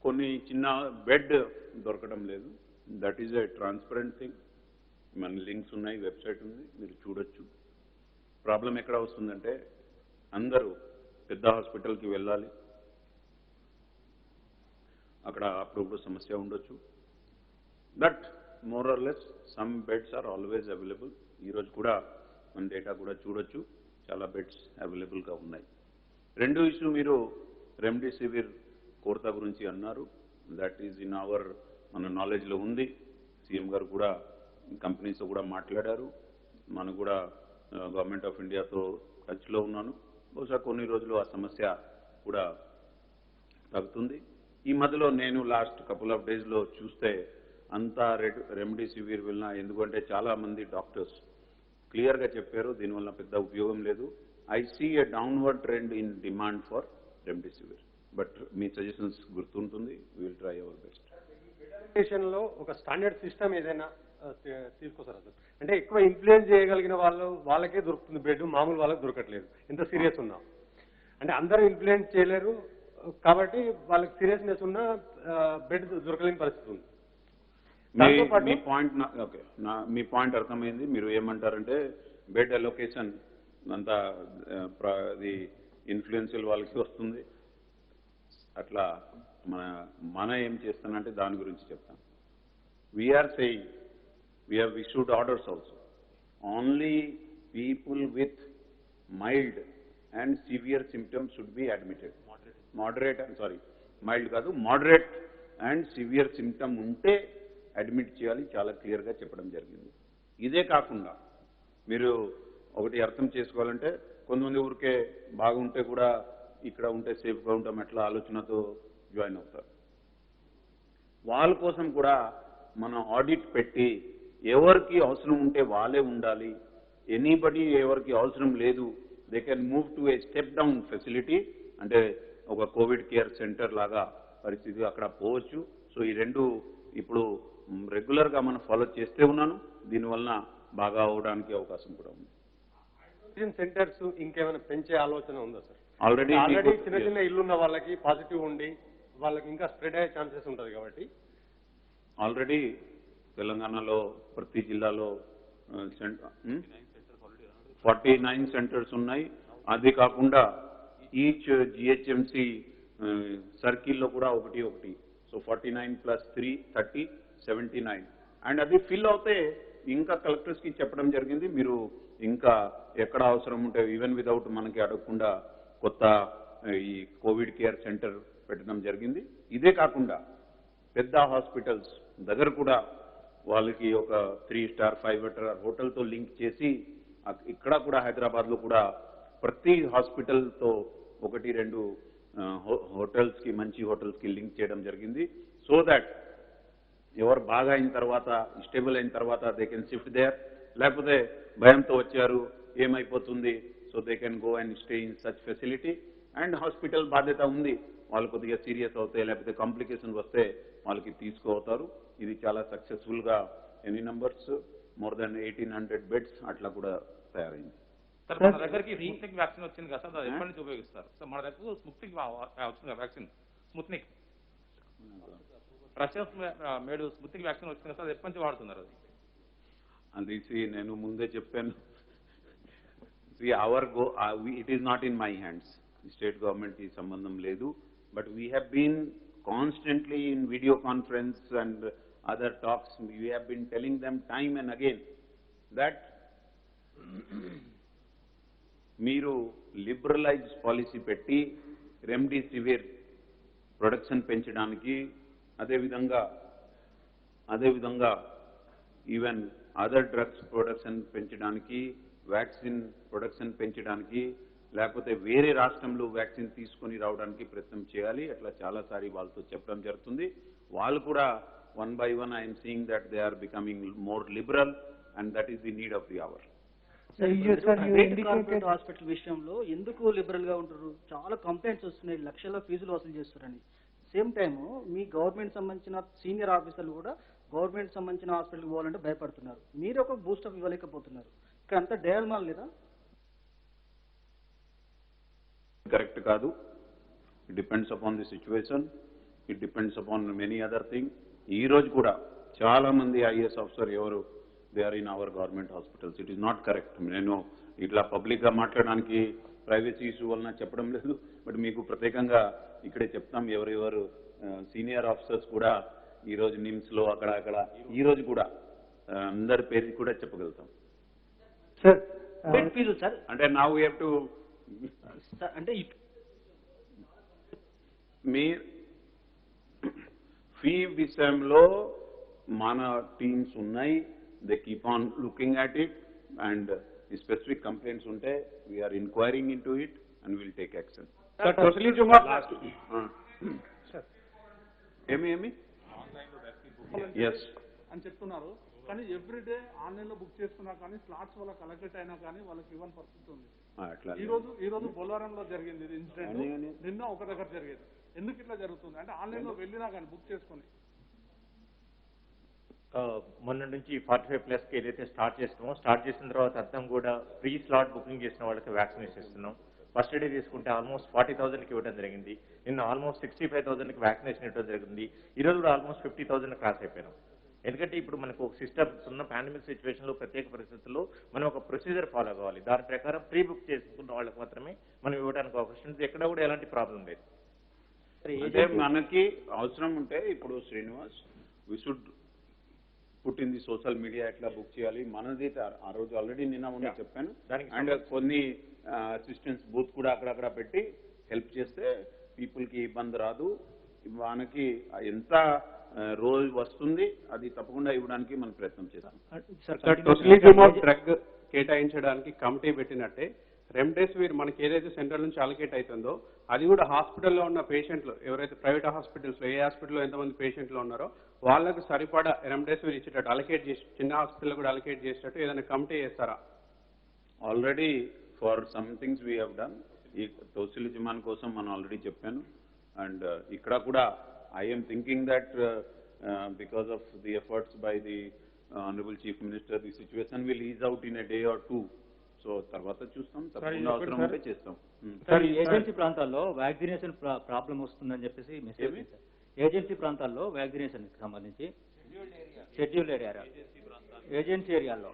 కొన్ని చిన్న బెడ్ దొరకడం లేదు. That is a transparent thing. మన లింక్స్ ఉన్నాయి, వెబ్సైట్ ఉంది, మీరు చూడొచ్చు. ప్రాబ్లం ఎక్కడ వస్తుందంటే అందరూ పెద్ద హాస్పిటల్కి వెళ్ళాలి, అక్కడ అప్పుడు సమస్య ఉండొచ్చు. But more or less some beds are always available. ఈరోజు కూడా మన డేటా కూడా చూడొచ్చు, చాలా బెడ్స్ అవైలబుల్గా ఉన్నాయి. రెండో ఇష్యూ, మీరు రెమ్డెసివిర్ కొరత గురించి అన్నారు. దట్ ఈజ్ ఇన్ అవర్ మన నాలెడ్జ్లో ఉంది. సీఎం గారు కూడా కంపెనీస్తో కూడా మాట్లాడారు. మనం కూడా గవర్నమెంట్ ఆఫ్ ఇండియాతో టచ్లో ఉన్నాను. బహుశా కొన్ని రోజులు ఆ సమస్య కూడా తగ్గుతుంది. ఈ మధ్యలో నేను లాస్ట్ కపుల్ ఆఫ్ డేస్లో చూస్తే అంతా రెమ్డెసివిర్ వెళ్ళినా, ఎందుకంటే చాలా మంది డాక్టర్స్ క్లియర్గా చెప్పారు దీనివల్ల పెద్ద ఉపయోగం లేదు. I see a downward trend in demand for remdesivir. But మీ సజెషన్స్ గుర్తుంటుంది, విల్ ట్రై అవర్ బెస్ట్. లో ఒక స్టాండర్డ్ సిస్టమ్ ఏదైనా తీసుకొస్తారా సార్? అంటే ఎక్కువ ఇన్ఫ్లుయెన్స్ చేయగలిగిన వాళ్ళకే దొరుకుతుంది బెడ్, మామూలు వాళ్ళకి దొరకట్లేదు. ఎంత సీరియస్ ఉన్నా అంటే అందరూ ఇన్ఫ్లుయెన్స్ చేయలేరు కాబట్టి వాళ్ళకి సీరియస్నెస్ ఉన్న బెడ్ దొరకలేని పరిస్థితి ఉంది. మీ పాయింట్ అర్థమైంది. మీరు ఏమంటారంటే బెడ్ అలొకేషన్ అంతా అది ఇన్ఫ్లుయెన్షియల్ వాళ్ళకి వస్తుంది. అట్లా మన ఏం చేస్తానంటే దాని గురించి చెప్తాం. We are saying, we have issued orders also. Only people with mild and severe symptoms should be admitted. Moderate and severe symptom unte admit cheyali, chala clear ga cheppడం జరిగింది. ఇదే కాకుండా మీరు ఒకటి అర్థం చేసుకోవాలంటే కొంతమంది ఊరికే బాగుంటే కూడా ఇక్కడ ఉంటే సేఫ్గా ఉంటాం ఎట్లా ఆలోచనతో జాయిన్ అవుతారు. వాళ్ళ కోసం కూడా మనం ఆడిట్ పెట్టి ఎవరికి అవసరం ఉంటే వాళ్ళే ఉండాలి, ఎనీబడి ఎవరికి అవసరం లేదు they can move to A step down facility, అంటే ఒక కోవిడ్ కేర్ సెంటర్ లాగా పరిస్థితి అక్కడ పోవచ్చు. సో ఈ రెండు ఇప్పుడు రెగ్యులర్గా మనం ఫాలో చేస్తే ఉన్నాను, దీనివల్ల బాగా అవడానికి అవకాశం కూడా ఉంది. సెంటర్స్ ఇంకేమైనా పెంచే ఆలోచన ఉందా సార్? ఆల్రెడీ చిన్న చిన్న ఇల్లున్న వాళ్ళకి పాజిటివ్ ఉండి వాళ్ళకి ఇంకా స్ప్రెడ్ అయ్యే ఛాన్సెస్ ఉంటుంది కాబట్టి ఆల్రెడీ తెలంగాణలో ప్రతి జిల్లాలో 49 సెంటర్స్ ఉన్నాయి. అది కాకుండా ఈచ్ జిహెచ్ఎంసి సర్కిల్లో కూడా ఒకటి. సో 49 + 3 30 79. అండ్ అది ఫిల్ అవుతే ఇంకా కలెక్టర్స్కి చెప్పడం జరిగింది, మీరు ఇంకా ఎక్కడ అవసరం ఉంటే ఈవెన్ వితౌట్ మనకి అడగకుండా కొత్త ఈ కోవిడ్ కేర్ సెంటర్ పెట్టడం జరిగింది. ఇదే కాకుండా పెద్ద హాస్పిటల్స్ దగ్గర కూడా వాళ్ళకి ఒక 3 స్టార్ 5 స్టార్ హోటల్తో లింక్ చేసి ఇక్కడ కూడా హైదరాబాద్లో కూడా ప్రతి హాస్పిటల్తో 1-2 హోటల్స్కి మంచి హోటల్స్కి లింక్ చేయడం జరిగింది. సో దాట్ ఎవరు బాగా అయిన తర్వాత స్టేబుల్ అయిన తర్వాత దే కెన్ షిఫ్ట్ దేర్, లేకపోతే భయంతో వచ్చారు ఏమైపోతుంది, so they can go and stay in such facility. And hospital బాధ్యత ఉంది, వాళ్ళు కొద్దిగా సీరియస్ అవుతాయి లేకపోతే కాంప్లికేషన్ వస్తే వాళ్ళకి తీసుకుపోతారు. ఇది చాలా సక్సెస్ఫుల్గా ఎన్ని నంబర్స్ మోర్ దాన్ 1800 బెడ్స్ అట్లా కూడా తయారైంది. సార్ మన దగ్గరికి స్ముత్నిక్ వ్యాక్సిన్ వచ్చింది కదా సార్, అది ఎప్పటి నుంచి ఉపయోగిస్తారు సార్? మన దగ్గర స్ముత్నిక్ వచ్చింది vaccine, Sputnik Russia made Sputnik vaccine వచ్చింది కదా సార్, ఎప్పటి నుంచి వాడుతున్నారు అది? అది నేను ముందే చెప్పాను, it is not in my hands, state government ఈ సంబంధం లేదు. But we have been constantly in video conference and other talks, we have been telling them time and again that మీరు లిబరలైజ్ పాలసీ పెట్టి రెమ్డెసివిర్ ప్రొడక్షన్ పెంచడానికి, అదేవిధంగా even other drugs production పెంచడానికి, vaccine production పెంచడానికి, లేకపోతే వేరే రాష్ట్రంలో వ్యాక్సిన్ తీసుకొని రావడానికి ప్రయత్నం చేయాలి. అట్లా చాలాసారి వాళ్ళతో చెప్పడం జరుగుతుంది. వాళ్ళు కూడా one by one I am seeing that they are becoming more liberal and that is the need of the hour. Corporate hospital విషయంలో ఎందుకు లిబరల్ గా ఉంటారు? చాలా కంప్లైంట్స్ వస్తున్నాయి, లక్షల ఫీజులు వసూలు చేస్తారని. సేమ్ టైమ్ మీ గవర్నమెంట్ సంబంధించిన సీనియర్ ఆఫీసర్లు కూడా గవర్నమెంట్ సంబంధించిన హాస్పిటల్కి పోవాలంటే భయపడుతున్నారు. మీరు ఒక బూస్టప్ ఇవ్వలేకపోతున్నారు. ఇక్కడ అంతా డయాల్మాల్ లేదా? కరెక్ట్ కాదు. It depends upon the situation, it depends upon many other thing. ఈ రోజు కూడా చాలా మంది ఐఏఎస్ ఆఫీసర్ ఎవరు they are in our government hospitals. It is not correct. నేను ఇట్లా పబ్లిక్గా మాట్లాడడానికి ప్రైవసీ ఇష్యూ వలన చెప్పడం లేదు, బట్ మీకు ప్రత్యేకంగా ఇక్కడే చెప్తాం. ఎవరెవరు సీనియర్ ఆఫీసర్స్ కూడా ఈరోజు నిమ్స్లో అక్కడ ఈ రోజు కూడా అందరి పేరు కూడా చెప్పగలుగుతాం. అంటే నా వీ హ్యావ్ టు అంటే మీ ఫీ విషయంలో మన టీమ్స్ ఉన్నాయి, they keep on looking at it and specific complaints ఉంటే we are inquiring in to it and will take action. ఏమి ఎస్ అని చెప్తున్నారు, కానీ ఎవ్రీడే ఆన్లైన్ లో బుక్ చేసుకున్నా కానీ స్లాట్స్ వాళ్ళకి అలొకేట్ అయినా కానీ వాళ్ళకి ఇవ్వని పరిస్థితి ఉంది. ఈ రోజు బొల్లారంలో జరిగింది ఇది ఇన్సిడెంట్, నిన్న ఒక దగ్గర జరిగేది. ఎందుకు ఇట్లా జరుగుతుంది అంటే ఆన్లైన్ లో వెళ్ళినా కానీ బుక్ చేసుకుని మొన్న నుంచి 45+ ఏదైతే స్టార్ట్ చేసిన తర్వాత అర్థం కూడా ప్రీ స్లాట్ బుకింగ్ చేసిన వాళ్ళకి వ్యాక్సినేషన్ ఇస్తున్నాం. ఫస్ట్ డే తీసుకుంటే ఆల్మోస్ట్ 40,000కి ఇవ్వడం జరిగింది. నిన్న ఆల్మోస్ట్ 65,000కి వ్యాక్సినేషన్ ఇవ్వడం జరిగింది. ఈరోజు కూడా ఆల్మోస్ట్ 50,000 క్రాస్ అయిపోయినాం. ఎందుకంటే ఇప్పుడు మనకు ఒక సిస్టమ్ ఉన్న పాండమిక్ సిచ్యువేషన్లో ప్రత్యేక పరిస్థితుల్లో మనం ఒక ప్రొసీజర్ ఫాలో కావాలి. దాని ప్రకారం ప్రీ బుక్ చేసుకున్న వాళ్ళకి మాత్రమే మనం ఇవ్వడానికి అవకాశం ఉంది. ఎక్కడ కూడా ఎలాంటి ప్రాబ్లం లేదు. అంటే మనకి అవసరం ఉంటే ఇప్పుడు Srinivas we should put in the social media ఎట్లా బుక్ చేయాలి మనది ఆ రోజు ఆల్రెడీ నిన్న చెప్పాను. అండ్ కొన్ని అసిస్టెన్స్ బూత్ కూడా అక్కడక్కడ పెట్టి హెల్ప్ చేస్తే పీపుల్కి ఇబ్బంది రాదు. మనకి ఎంత రోజు వస్తుంది అది తప్పకుండా ఇవ్వడానికి మనం ప్రయత్నం చేస్తాం. కేటాయించడానికి కమిటీ పెట్టినట్టే రెమ్డెసివిర్ మనకి ఏదైతే సెంట్రల్ నుంచి అలకేట్ అవుతుందో అది కూడా హాస్పిటల్లో ఉన్న పేషెంట్లు ఎవరైతే ప్రైవేట్ హాస్పిటల్స్లో ఏ హాస్పిటల్లో ఎంతమంది పేషెంట్లు ఉన్నారో వాళ్ళకు సరిపడా రెమ్డెసివిర్ ఇచ్చేటట్టు అలకేట్ చేసి చిన్న హాస్పిటల్ కూడా అలకేట్ చేసేటట్టు ఏదైనా కమిటీ చేస్తారా? Already for some things we have done. ఈ టోసిలిజిమాన్ కోసం మనం ఆల్రెడీ చెప్పాను. అండ్ ఇక్కడ కూడా I'm thinking that because of the efforts by the honourable chief minister the situation will is out in a day or two. So తర్వాత చూస్తాం, తప్పకుండా అవసరం ఉంటే చేస్తాం. సార్ ఏజెన్సీ ప్రాంతాల్లో వ్యాక్సినేషన్ ప్రాబ్లం వస్తుందని చెప్పేసి మెసేజ్ సార్. ఏజెన్సీ ప్రాంతాల్లో వ్యాక్సినేషన్ కి సంబంధించి షెడ్యూల్ ఏరియా ఏజెన్సీ ఏరియాలో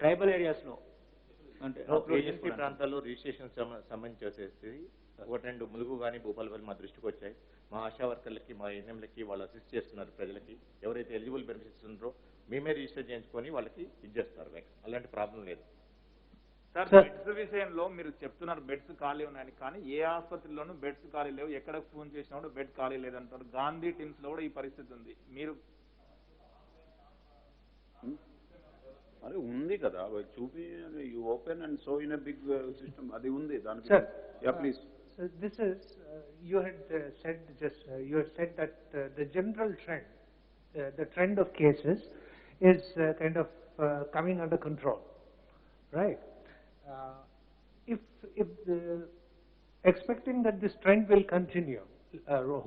ట్రైబల్ ఏరియాస్ లో అంటే ఏజెన్సీ ప్రాంతాల్లో రిజిస్ట్రేషన్ సంబంధించి వచ్చేసి ఒకటి రెండు ములుగు కానీ భూపాలపల్లి మా దృష్టికి వచ్చాయి. మా ఆశా వర్కర్లకి మా ఎన్ఎంలకి వాళ్ళు అసిస్ట్ చేస్తున్నారు. ప్రజలకి ఎవరైతే ఎలిజిబుల్ బెనిఫిట్స్ ఉన్నారో మేమే రిజిస్టర్ చేయించుకొని వాళ్ళకి ఇచ్చేస్తారు వ్యాక్సిన్. అలాంటి ప్రాబ్లం లేదు సార్. బెడ్స్ విషయంలో మీరు చెప్తున్నారు బెడ్స్ ఖాళీ ఉన్నాయని, కానీ ఏ ఆసుపత్రిలోనూ బెడ్స్ ఖాళీ లేవు. ఎక్కడ ఫోన్ చేసినా కూడా బెడ్ ఖాళీ లేదంటారు. గాంధీ టీమ్స్ లో కూడా ఈ పరిస్థితి ఉంది. మీరు అది ఉంది కదా, చూపి you open and so in a big system అది ఉంది దానికి. Yeah please. So this is, you had you had said that the general trend, the trend of cases is kind of coming under control, right? If expecting that this trend will continue,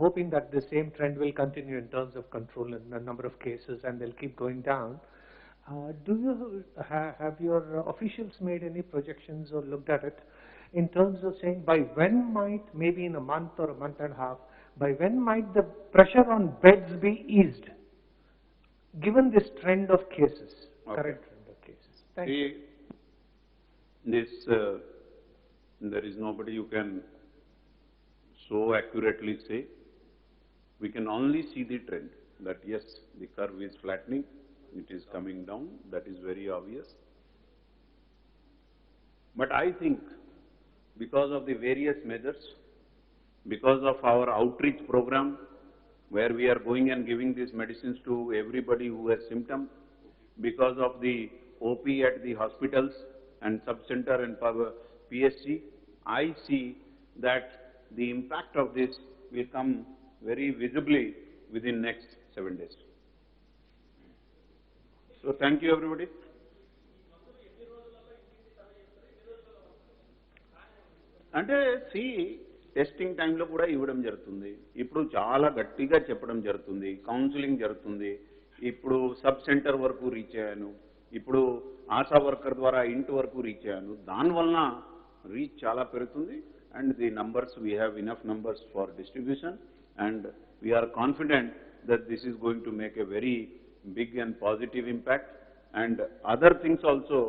hoping that the same trend will continue in terms of control in the number of cases and they'll keep going down, do you have your officials made any projections or looked at it in terms of saying by when might, maybe in a month or a month and a half, by when might the pressure on beds be eased, given this trend of cases, current trend of cases? Thank you. This, there is nobody you can so accurately say. We can only see the trend, that yes, the curve is flattening, it is coming down, that is very obvious. But I think because of the various measures, because of our outreach program, where we are going and giving these medicines to everybody who has symptoms, because of the OP at the hospitals and sub-center and PSC, I see that the impact of this will come very visibly within next 7 days. So thank you everybody. అంటే C testing టైంలో కూడా ఇవ్వడం జరుగుతుంది. ఇప్పుడు చాలా గట్టిగా చెప్పడం జరుగుతుంది, కౌన్సిలింగ్ జరుగుతుంది. ఇప్పుడు సబ్ సెంటర్ వరకు రీచ్ అయ్యాను, ఇప్పుడు ఆశా వర్కర్ ద్వారా ఇంటి వరకు రీచ్ అయ్యాను. దానివలన రీచ్ చాలా పెరుగుతుంది. And the numbers, we have enough numbers for distribution and we are confident that this is going to make a very big and positive impact. And other things also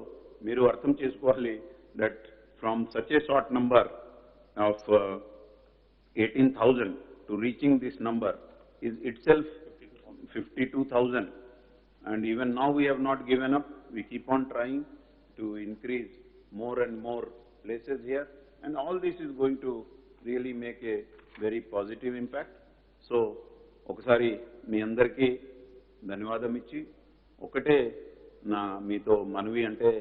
మీరు అర్థం చేసుకోవాలి that from such a short number of 18,000 to reaching this number is itself 52,000. And even now we have not given up. We keep on trying to increase more and more places here. And all this is going to really make a very positive impact. So, ఒకసారి మీ అందరికీ ధన్యవాదం ఇచ్చి ఒకటే నా మీతో మనవి అంటే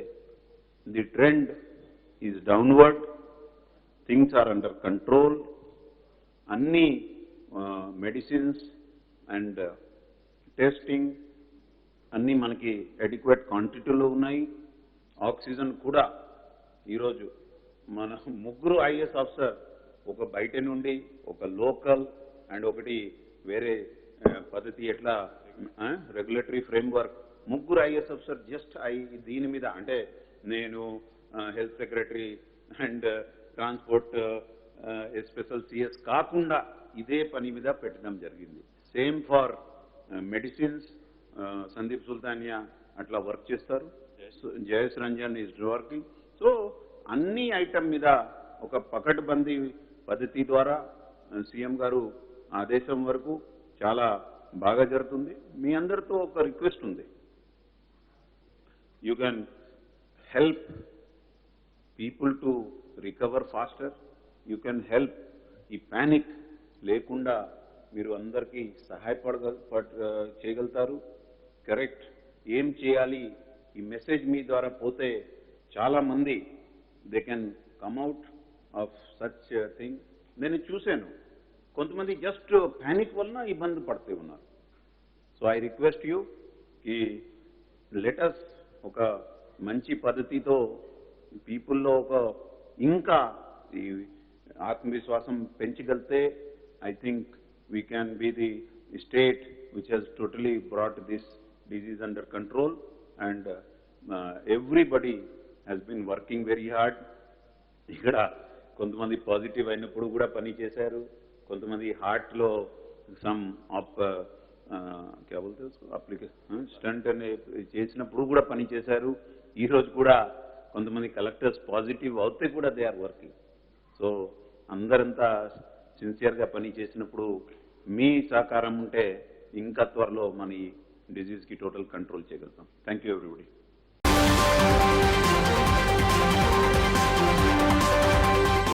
the trend is downward, things are under control, anni medicines and testing anni manaki adequate quantity lo unnayi. Oxygen kuda ee roju mana mugguru IAS officer oka baita nundi oka local and okati vere paddhati etla regulatory framework mugguru IAS officer just deeni meeda ante nenu health secretary and transport special CS కాకుండా ఇదే పని మీద పెట్టడం జరిగింది. Same for medicines, Sandeep Sultania అట్లా work చేస్తారు, Jayesh Ranjan is working. So అన్ని item మీద ఒక పకడ్బందీ పద్ధతి ద్వారా సీఎం గారు ఆదేశం వరకు చాలా బాగా జరుగుతుంది. మీ అందరితో ఒక రిక్వెస్ట్ ఉంది, you can help people to recover faster, you can help ఈ panic లేకుండా మీరు అందరికీ సహాయపడగలుగుతారు. కరెక్ట్ ఏం చేయాలి ఈ మెసేజ్ మీ ద్వారా పోతే చాలా మంది they can come out of such thing. నేను చూశాను కొంతమంది జస్ట్ ప్యానిక్ వలన ఇబ్బంది పడుతూ ఉన్నారు. సో ఐ రిక్వెస్ట్ యూ కి లెటస్ ఒక మంచి పద్ధతితో పీపుల్లో ఒక ఇంకా ఈ ఆత్మవిశ్వాసం పెంచగలితే I think we can be the state which has totally brought this disease under control and everybody has been working very hard. ఇక్కడ కొంతమంది పాజిటివ్ అయినప్పుడు కూడా పని చేశారు, కొంతమంది హార్ట్లో సమ్ ఆప్ క్యా బోల్తే అప్లికేషన్ స్టంట్ అనే చేసినప్పుడు కూడా పని చేశారు. ఈరోజు కూడా కొంతమంది కలెక్టర్స్ పాజిటివ్ అవుతే కూడా దే ఆర్ వర్కింగ్. సో అందరంతా సిన్సియర్గా పని చేసినప్పుడు మీ సహకారం ఉంటే ఇంకా త్వరలో మన ఈ డిజీజ్కి టోటల్ కంట్రోల్ చేయగలుగుతాం. Thank you everybody.